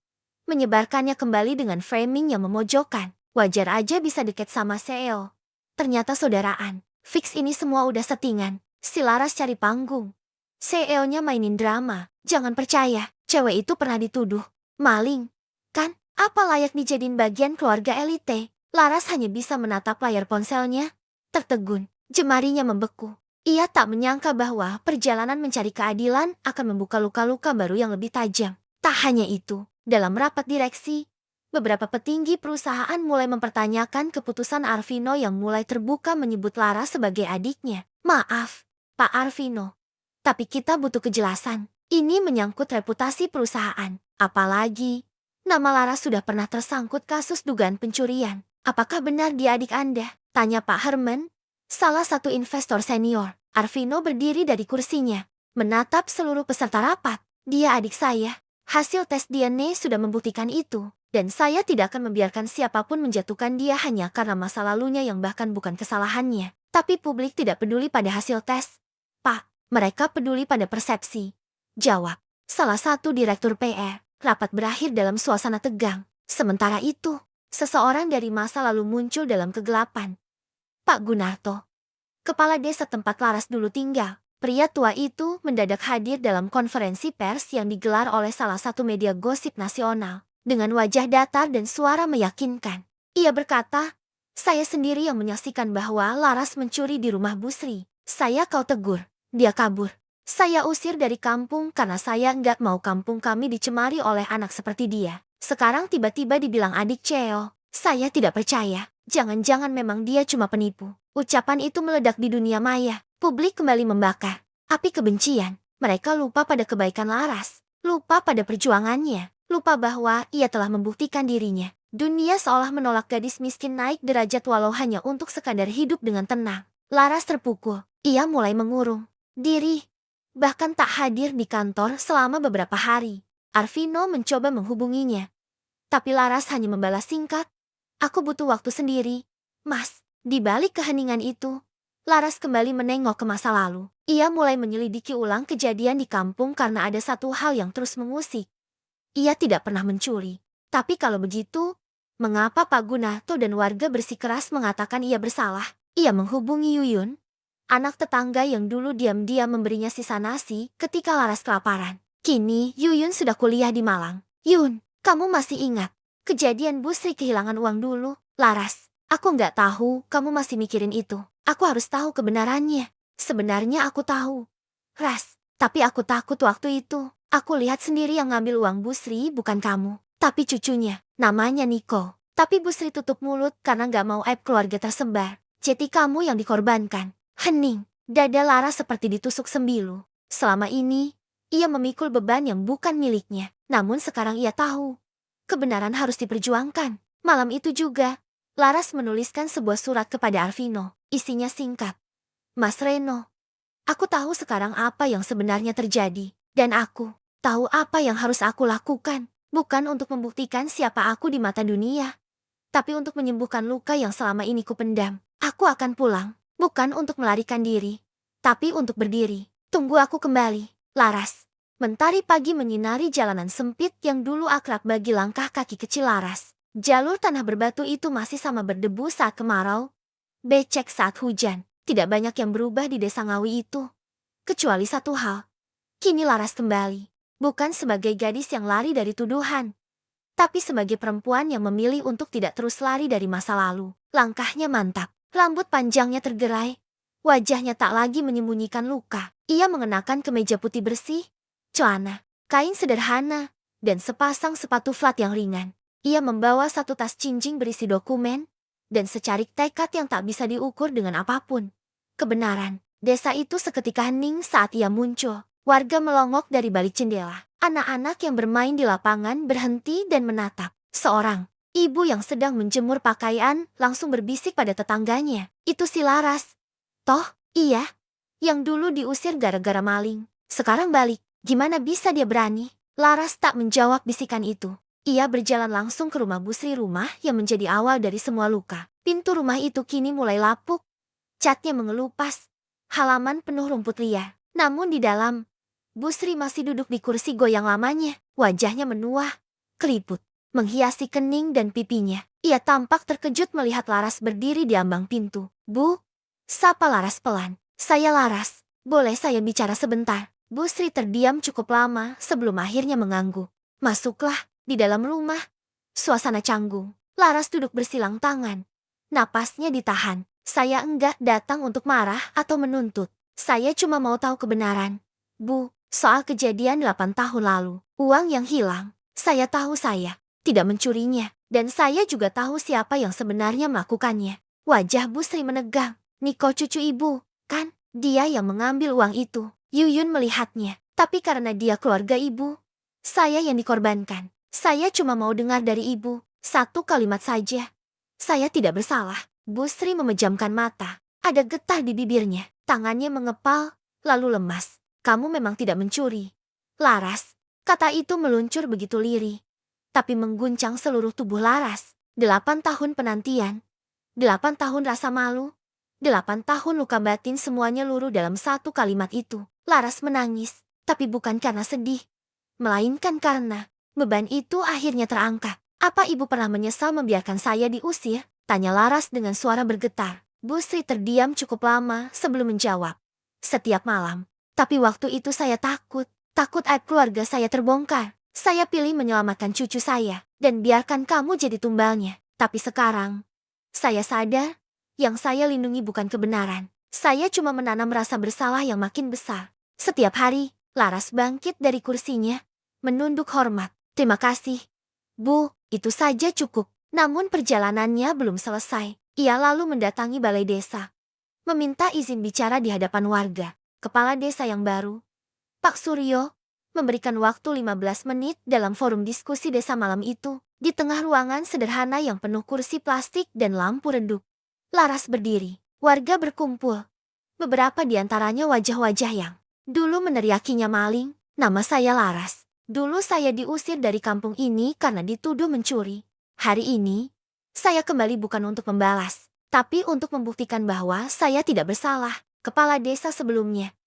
A: menyebarkannya kembali dengan framing yang memojokkan. Wajar aja bisa deket sama Seo. Ternyata saudaraan. Fix ini semua udah settingan. Si Laras cari panggung. Seo-nya mainin drama. Jangan percaya, cewek itu pernah dituduh maling. Kan, apa layak dijadiin bagian keluarga elite? Laras hanya bisa menatap layar ponselnya. Tertegun, jemarinya membeku. Ia tak menyangka bahwa perjalanan mencari keadilan akan membuka luka-luka baru yang lebih tajam. Tak hanya itu, dalam rapat direksi, beberapa petinggi perusahaan mulai mempertanyakan keputusan Arvino yang mulai terbuka menyebut Laras sebagai adiknya. Maaf, Pak Arvino, tapi kita butuh kejelasan. Ini menyangkut reputasi perusahaan. Apalagi, nama Laras sudah pernah tersangkut kasus dugaan pencurian. Apakah benar dia adik Anda? Tanya Pak Herman, salah satu investor senior. Arvino berdiri dari kursinya, menatap seluruh peserta rapat. Dia adik saya. Hasil tes DNA sudah membuktikan itu, dan saya tidak akan membiarkan siapapun menjatuhkan dia hanya karena masa lalunya yang bahkan bukan kesalahannya. Tapi publik tidak peduli pada hasil tes. Pak, mereka peduli pada persepsi. Jawab salah satu direktur PR. Rapat berakhir dalam suasana tegang. Sementara itu, seseorang dari masa lalu muncul dalam kegelapan. Pak Gunarto, kepala desa tempat Laras dulu tinggal. Pria tua itu mendadak hadir dalam konferensi pers yang digelar oleh salah satu media gosip nasional. Dengan wajah datar dan suara meyakinkan, ia berkata, Saya sendiri yang menyaksikan bahwa Laras mencuri di rumah Bu Sri. Kau tegur. Dia kabur. Saya usir dari kampung karena saya nggak mau kampung kami dicemari oleh anak seperti dia. Sekarang tiba-tiba dibilang adik Ceo. Saya tidak percaya. Jangan-jangan memang dia cuma penipu. Ucapan itu meledak di dunia maya. Publik kembali membakar api kebencian. Mereka lupa pada kebaikan Laras. Lupa pada perjuangannya. Lupa bahwa ia telah membuktikan dirinya. Dunia seolah menolak gadis miskin naik derajat walau hanya untuk sekadar hidup dengan tenang. Laras terpukul. Ia mulai mengurung diri. Bahkan tak hadir di kantor selama beberapa hari. Arvino mencoba menghubunginya. Tapi Laras hanya membalas singkat. Aku butuh waktu sendiri. Mas, di balik keheningan itu, Laras kembali menengok ke masa lalu. Ia mulai menyelidiki ulang kejadian di kampung karena ada satu hal yang terus mengusik. Ia tidak pernah mencuri. Tapi kalau begitu, mengapa Pak Gunato dan warga bersikeras mengatakan ia bersalah? Ia menghubungi Yuyun, anak tetangga yang dulu diam-diam memberinya sisa nasi ketika Laras kelaparan. Kini Yuyun sudah kuliah di Malang. Yun, kamu masih ingat kejadian Bu Sri kehilangan uang dulu? Laras, aku nggak tahu kamu masih mikirin itu. Aku harus tahu kebenarannya. Sebenarnya aku tahu. Ras, tapi aku takut waktu itu. Aku lihat sendiri yang ngambil uang Bu Sri bukan kamu, tapi cucunya, namanya Niko. Tapi Bu Sri tutup mulut karena nggak mau aib keluarga tersebar. Jadi kamu yang dikorbankan. Hening, dada Laras seperti ditusuk sembilu. Selama ini, ia memikul beban yang bukan miliknya. Namun sekarang ia tahu, kebenaran harus diperjuangkan. Malam itu juga, Laras menuliskan sebuah surat kepada Arvino. Isinya singkat. Mas Reno, aku tahu sekarang apa yang sebenarnya terjadi. Dan aku tahu apa yang harus aku lakukan. Bukan untuk membuktikan siapa aku di mata dunia, tapi untuk menyembuhkan luka yang selama ini kupendam. Aku akan pulang, bukan untuk melarikan diri, tapi untuk berdiri. Tunggu aku kembali, Laras. Mentari pagi menyinari jalanan sempit yang dulu akrab bagi langkah kaki kecil Laras. Jalur tanah berbatu itu masih sama berdebu saat kemarau, becek saat hujan. Tidak banyak yang berubah di desa Ngawi itu. Kecuali satu hal. Kini Laras kembali, bukan sebagai gadis yang lari dari tuduhan, tapi sebagai perempuan yang memilih untuk tidak terus lari dari masa lalu. Langkahnya mantap, rambut panjangnya tergerai, wajahnya tak lagi menyembunyikan luka. Ia mengenakan kemeja putih bersih, celana, kain sederhana, dan sepasang sepatu flat yang ringan. Ia membawa satu tas cincin berisi dokumen, dan secarik tekad yang tak bisa diukur dengan apapun. Kebenaran, desa itu seketika hening saat ia muncul. Warga melongok dari balik jendela. Anak-anak yang bermain di lapangan berhenti dan menatap. Seorang ibu yang sedang menjemur pakaian langsung berbisik pada tetangganya. Itu si Laras. Toh, iya. Yang dulu diusir gara-gara maling. Sekarang balik. Gimana bisa dia berani? Laras tak menjawab bisikan itu. Ia berjalan langsung ke rumah Bu Sri, rumah yang menjadi awal dari semua luka. Pintu rumah itu kini mulai lapuk. Catnya mengelupas. Halaman penuh rumput liar. Namun di dalam, Bu Sri masih duduk di kursi goyang lamanya. Wajahnya menua, keriput menghiasi kening dan pipinya. Ia tampak terkejut melihat Laras berdiri di ambang pintu. Bu, sapa Laras pelan. Saya Laras, boleh saya bicara sebentar? Bu Sri terdiam cukup lama sebelum akhirnya mengangguk. Masuklah. Di dalam rumah, suasana canggung. Laras duduk bersilang tangan. Napasnya ditahan. Saya enggak datang untuk marah atau menuntut. Saya cuma mau tahu kebenaran. Bu, soal kejadian 8 tahun lalu, uang yang hilang, saya tahu saya tidak mencurinya, dan saya juga tahu siapa yang sebenarnya melakukannya. Wajah Bu Sri menegang. Niko cucu ibu, kan? Dia yang mengambil uang itu. Yuyun melihatnya, tapi karena dia keluarga ibu, saya yang dikorbankan. Saya cuma mau dengar dari ibu, satu kalimat saja. Saya tidak bersalah. Bu Sri memejamkan mata. Ada getah di bibirnya, tangannya mengepal, lalu lemas. Kamu memang tidak mencuri, Laras. Kata itu meluncur begitu lirih, tapi mengguncang seluruh tubuh Laras. 8 tahun penantian, 8 tahun rasa malu, 8 tahun luka batin, semuanya luruh dalam satu kalimat itu. Laras menangis, tapi bukan karena sedih, melainkan karena beban itu akhirnya terangkat. Apa ibu pernah menyesal membiarkan saya diusir? Tanya Laras dengan suara bergetar. Bu Sri terdiam cukup lama sebelum menjawab. Setiap malam. Tapi waktu itu saya takut aib keluarga saya terbongkar. Saya pilih menyelamatkan cucu saya, dan biarkan kamu jadi tumbalnya. Tapi sekarang Saya sadar, yang saya lindungi bukan kebenaran. Saya cuma menanam rasa bersalah yang makin besar. Setiap hari, Laras bangkit dari kursinya, menunduk hormat. Terima kasih, Bu, itu saja cukup. Namun perjalanannya belum selesai. Ia lalu mendatangi balai desa, meminta izin bicara di hadapan warga. Kepala desa yang baru, Pak Suryo, memberikan waktu 15 menit dalam forum diskusi desa malam itu, di tengah ruangan sederhana yang penuh kursi plastik dan lampu redup. Laras berdiri, warga berkumpul. Beberapa di antaranya wajah-wajah yang dulu meneriakinya maling. Nama saya Laras. Dulu saya diusir dari kampung ini karena dituduh mencuri. Hari ini, saya kembali bukan untuk membalas, tapi untuk membuktikan bahwa saya tidak bersalah. Kepala desa sebelumnya,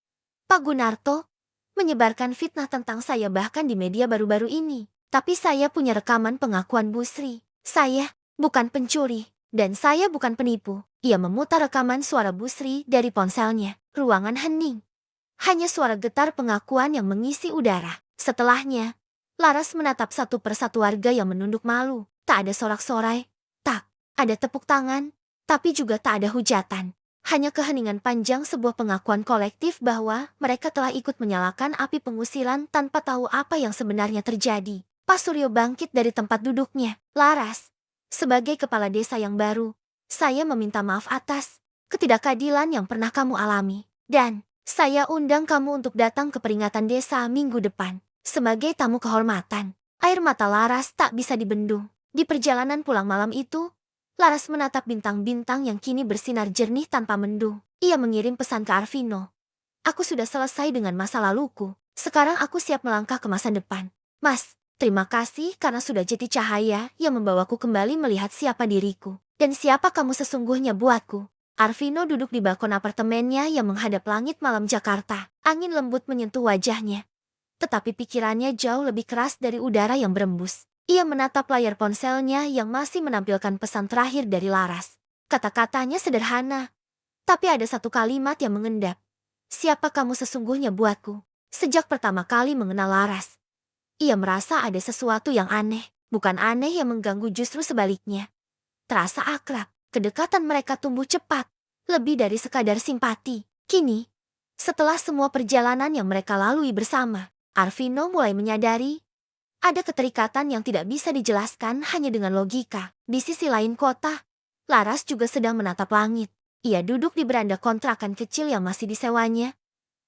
A: Pak Gunarto, menyebarkan fitnah tentang saya bahkan di media baru-baru ini. Tapi saya punya rekaman pengakuan Bu Sri. Saya bukan pencuri, dan saya bukan penipu. Ia memutar rekaman suara Bu Sri dari ponselnya. Ruangan hening. Hanya suara getar pengakuan yang mengisi udara. Setelahnya, Laras menatap satu persatu warga yang menunduk malu. Tak ada sorak-sorai, tak ada tepuk tangan, tapi juga tak ada hujatan. Hanya keheningan panjang sebuah pengakuan kolektif bahwa mereka telah ikut menyalakan api pengusiran tanpa tahu apa yang sebenarnya terjadi. Pak Suryo bangkit dari tempat duduknya. Laras, sebagai kepala desa yang baru, saya meminta maaf atas ketidakadilan yang pernah kamu alami. Dan saya undang kamu untuk datang ke peringatan desa minggu depan. Sebagai tamu kehormatan. Air mata Laras tak bisa dibendung. Di perjalanan pulang malam itu, Laras menatap bintang-bintang yang kini bersinar jernih tanpa mendung. Ia mengirim pesan ke Arvino. Aku sudah selesai dengan masa laluku. Sekarang aku siap melangkah ke masa depan. Mas, terima kasih karena sudah jadi cahaya yang membawaku kembali melihat siapa diriku. Dan siapa kamu sesungguhnya buatku. Arvino duduk di balkon apartemennya yang menghadap langit malam Jakarta. Angin lembut menyentuh wajahnya. Tetapi pikirannya jauh lebih keras dari udara yang berembus. Ia menatap layar ponselnya yang masih menampilkan pesan terakhir dari Laras. Kata-katanya sederhana, tapi ada satu kalimat yang mengendap. Siapa kamu sesungguhnya buatku? Sejak pertama kali mengenal Laras, ia merasa ada sesuatu yang aneh. Bukan aneh yang mengganggu, justru sebaliknya. Terasa akrab, kedekatan mereka tumbuh cepat, lebih dari sekadar simpati. Kini, setelah semua perjalanan yang mereka lalui bersama, Arvino mulai menyadari ada keterikatan yang tidak bisa dijelaskan hanya dengan logika. Di sisi lain kota, Laras juga sedang menatap langit. Ia duduk di beranda kontrakan kecil yang masih disewanya.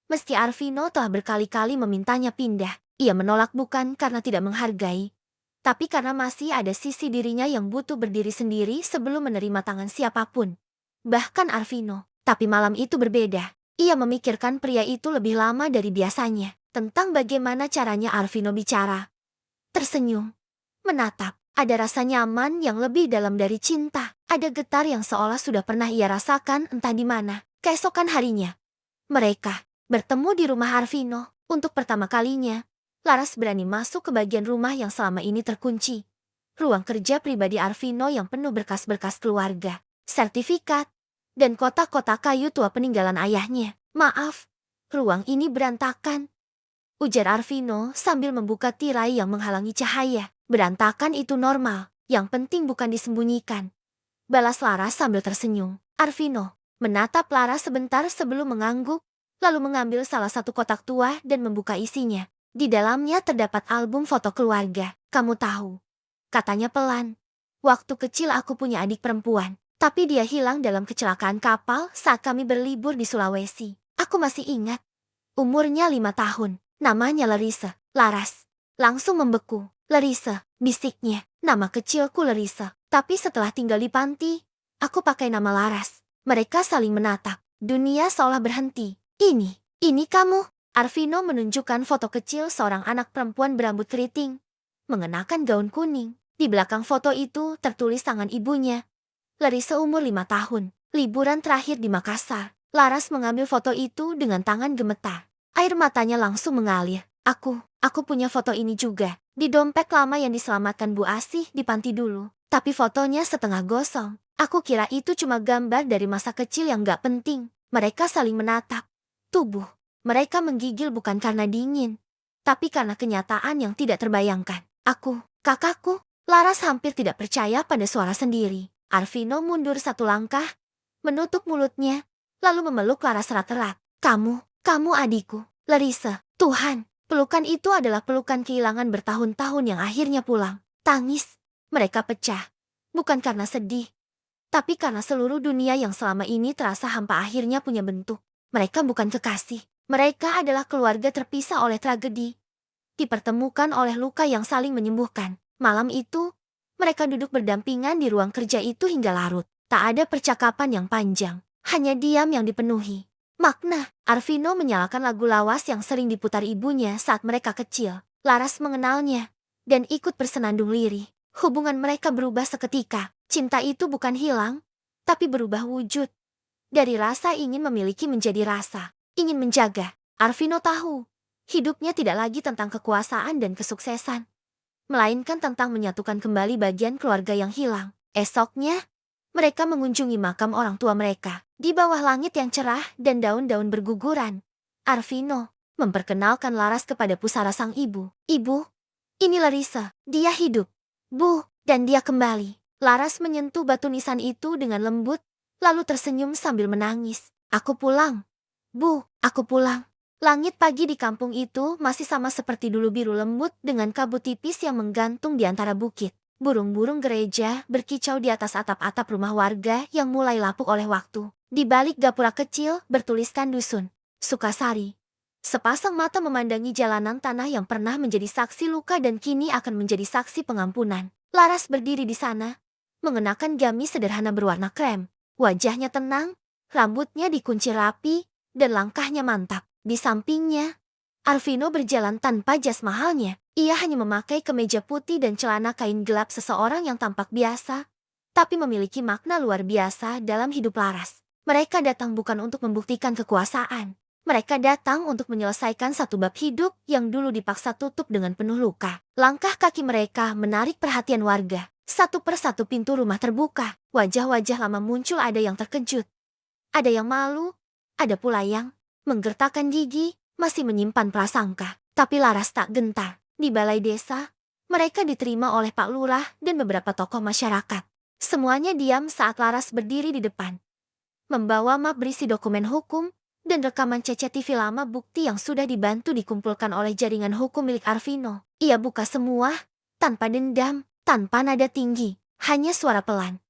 A: Meski Arvino telah berkali-kali memintanya pindah, ia menolak bukan karena tidak menghargai, tapi karena masih ada sisi dirinya yang butuh berdiri sendiri sebelum menerima tangan siapapun. Bahkan Arvino, tapi malam itu berbeda. Ia memikirkan pria itu lebih lama dari biasanya, tentang bagaimana caranya Arvino bicara. Tersenyum, menatap, ada rasa nyaman yang lebih dalam dari cinta. Ada getar yang seolah sudah pernah ia rasakan entah di mana. Keesokan harinya, mereka bertemu di rumah Arvino. Untuk pertama kalinya, Laras berani masuk ke bagian rumah yang selama ini terkunci. Ruang kerja pribadi Arvino yang penuh berkas-berkas keluarga, sertifikat, dan kotak-kotak kayu tua peninggalan ayahnya. Maaf, ruang ini berantakan, ujar Arvino sambil membuka tirai yang menghalangi cahaya. Berantakan itu normal, yang penting bukan disembunyikan, balas Laras sambil tersenyum. Arvino menatap Laras sebentar sebelum mengangguk, lalu mengambil salah satu kotak tua dan membuka isinya. Di dalamnya terdapat album foto keluarga. Kamu tahu, katanya pelan, waktu kecil aku punya adik perempuan, tapi dia hilang dalam kecelakaan kapal saat kami berlibur di Sulawesi. Aku masih ingat, umurnya 5 tahun. Namanya Larissa. Laras langsung membeku. Larissa, bisiknya. Nama kecilku Larissa. Tapi setelah tinggal di panti, aku pakai nama Laras. Mereka saling menatap. Dunia seolah berhenti. Ini kamu. Arvino menunjukkan foto kecil seorang anak perempuan berambut keriting, mengenakan gaun kuning. Di belakang foto itu tertulis tangan ibunya. Larissa umur 5 tahun. Liburan terakhir di Makassar. Laras mengambil foto itu dengan tangan gemetar. Air matanya langsung mengalir. Aku punya foto ini juga. Di dompet lama yang diselamatkan Bu Asih di panti dulu. Tapi fotonya setengah gosong. Aku kira itu cuma gambar dari masa kecil yang gak penting. Mereka saling menatap. Tubuh mereka menggigil bukan karena dingin, tapi karena kenyataan yang tidak terbayangkan. Kakakku. Laras hampir tidak percaya pada suara sendiri. Arvino mundur satu langkah, menutup mulutnya, lalu memeluk Laras erat-erat. Kamu adikku, Larissa. Tuhan, pelukan itu adalah pelukan kehilangan bertahun-tahun yang akhirnya pulang. Tangis, mereka pecah. Bukan karena sedih, tapi karena seluruh dunia yang selama ini terasa hampa akhirnya punya bentuk. Mereka bukan kekasih. Mereka adalah keluarga terpisah oleh tragedi. Dipertemukan oleh luka yang saling menyembuhkan. Malam itu, mereka duduk berdampingan di ruang kerja itu hingga larut. Tak ada percakapan yang panjang, hanya diam yang dipenuhi makna. Arvino menyalakan lagu lawas yang sering diputar ibunya saat mereka kecil. Laras mengenalnya dan ikut bersenandung lirih. Hubungan mereka berubah seketika. Cinta itu bukan hilang, tapi berubah wujud. Dari rasa ingin memiliki menjadi rasa ingin menjaga. Arvino tahu, hidupnya tidak lagi tentang kekuasaan dan kesuksesan, melainkan tentang menyatukan kembali bagian keluarga yang hilang. Esoknya, mereka mengunjungi makam orang tua mereka. Di bawah langit yang cerah dan daun-daun berguguran, Arvino memperkenalkan Laras kepada pusara sang ibu. Ibu, ini Larissa, dia hidup. Bu, dan dia kembali. Laras menyentuh batu nisan itu dengan lembut, lalu tersenyum sambil menangis. Aku pulang. Bu, aku pulang. Langit pagi di kampung itu masih sama seperti dulu, biru lembut dengan kabut tipis yang menggantung di antara bukit. Burung-burung gereja berkicau di atas atap-atap rumah warga yang mulai lapuk oleh waktu. Di balik gapura kecil bertuliskan Dusun Sukasari. Sepasang mata memandangi jalanan tanah yang pernah menjadi saksi luka dan kini akan menjadi saksi pengampunan. Laras berdiri di sana, mengenakan gamis sederhana berwarna krem. Wajahnya tenang, rambutnya dikunci rapi, dan langkahnya mantap. Di sampingnya, Arvino berjalan tanpa jas mahalnya. Ia hanya memakai kemeja putih dan celana kain gelap, seseorang yang tampak biasa, tapi memiliki makna luar biasa dalam hidup Laras. Mereka datang bukan untuk membuktikan kekuasaan. Mereka datang untuk menyelesaikan satu bab hidup yang dulu dipaksa tutup dengan penuh luka. Langkah kaki mereka menarik perhatian warga. Satu persatu pintu rumah terbuka. Wajah-wajah lama muncul, ada yang terkejut, ada yang malu, ada pula yang menggertakkan gigi, masih menyimpan prasangka. Tapi Laras tak gentar. Di balai desa, mereka diterima oleh Pak Lurah dan beberapa tokoh masyarakat. Semuanya diam saat Laras berdiri di depan, membawa map berisi dokumen hukum dan rekaman CCTV lama, bukti yang sudah dibantu dikumpulkan oleh jaringan hukum milik Arvino. Ia buka semua, tanpa dendam, tanpa nada tinggi, hanya suara pelan,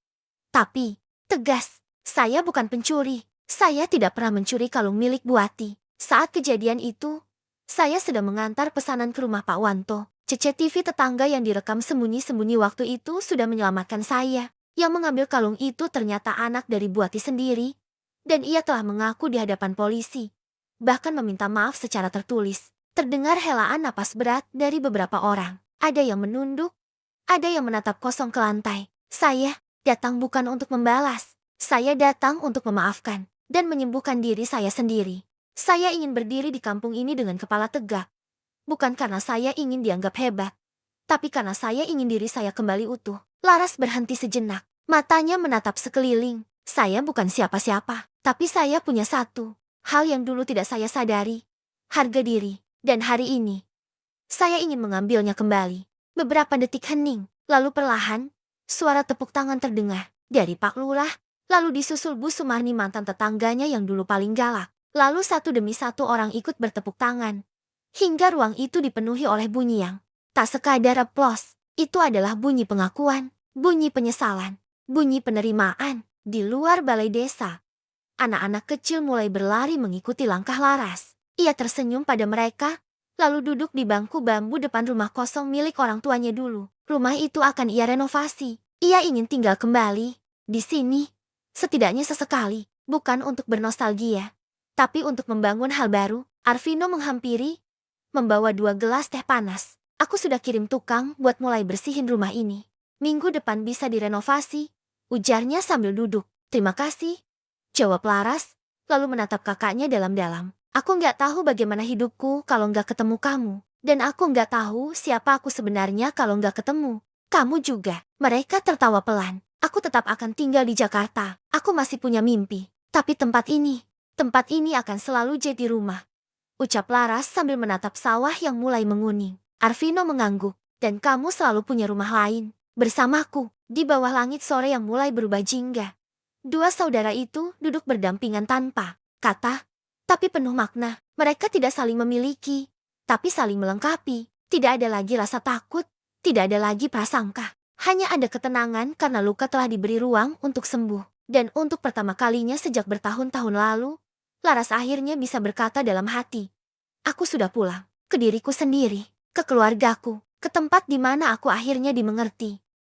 A: tapi tegas. Saya bukan pencuri. Saya tidak pernah mencuri kalung milik Buati. Saat kejadian itu, saya sedang mengantar pesanan ke rumah Pak Wanto. CCTV tetangga yang direkam sembunyi-sembunyi waktu itu sudah menyelamatkan saya. Yang mengambil kalung itu ternyata anak dari Buati sendiri. Dan ia telah mengaku di hadapan polisi. Bahkan meminta maaf secara tertulis. Terdengar helaan napas berat dari beberapa orang. Ada yang menunduk, ada yang menatap kosong ke lantai. Saya datang bukan untuk membalas. Saya datang untuk memaafkan dan menyembuhkan diri saya sendiri. Saya ingin berdiri di kampung ini dengan kepala tegak. Bukan karena saya ingin dianggap hebat, tapi karena saya ingin diri saya kembali utuh. Laras berhenti sejenak. Matanya menatap sekeliling. Saya bukan siapa-siapa, tapi saya punya satu hal yang dulu tidak saya sadari. Harga diri. Dan hari ini, saya ingin mengambilnya kembali. Beberapa detik hening, lalu perlahan, suara tepuk tangan terdengar dari Pak Lurah, lalu disusul Bu Sumarni, mantan tetangganya yang dulu paling galak. Lalu satu demi satu orang ikut bertepuk tangan, hingga ruang itu dipenuhi oleh bunyi yang tak sekadar aplaus. Itu adalah bunyi pengakuan, bunyi penyesalan, bunyi penerimaan. Di luar balai desa, anak-anak kecil mulai berlari mengikuti langkah Laras. Ia tersenyum pada mereka, lalu duduk di bangku bambu depan rumah kosong milik orang tuanya dulu. Rumah itu akan ia renovasi. Ia ingin tinggal kembali di sini, setidaknya sesekali, bukan untuk bernostalgia, tapi untuk membangun hal baru. Arvino menghampiri, membawa 2 gelas teh panas. Aku sudah kirim tukang buat mulai bersihin rumah ini. Minggu depan bisa direnovasi, ujarnya sambil duduk. Terima kasih, jawab Laras, lalu menatap kakaknya dalam-dalam. Aku nggak tahu bagaimana hidupku kalau nggak ketemu kamu. Dan aku nggak tahu siapa aku sebenarnya kalau nggak ketemu kamu juga. Mereka tertawa pelan. Aku tetap akan tinggal di Jakarta. Aku masih punya mimpi. Tapi tempat ini akan selalu jadi rumah, ucap Laras sambil menatap sawah yang mulai menguning. Arvino mengangguk. Dan kamu selalu punya rumah lain bersamaku. Di bawah langit sore yang mulai berubah jingga, dua saudara itu duduk berdampingan tanpa kata, tapi penuh makna. Mereka tidak saling memiliki, tapi saling melengkapi. Tidak ada lagi rasa takut, tidak ada lagi prasangka. Hanya ada ketenangan karena luka telah diberi ruang untuk sembuh. Dan untuk pertama kalinya sejak bertahun-tahun lalu, Laras akhirnya bisa berkata dalam hati, aku sudah pulang, ke diriku sendiri, ke keluargaku, ke tempat di mana aku akhirnya dimengerti.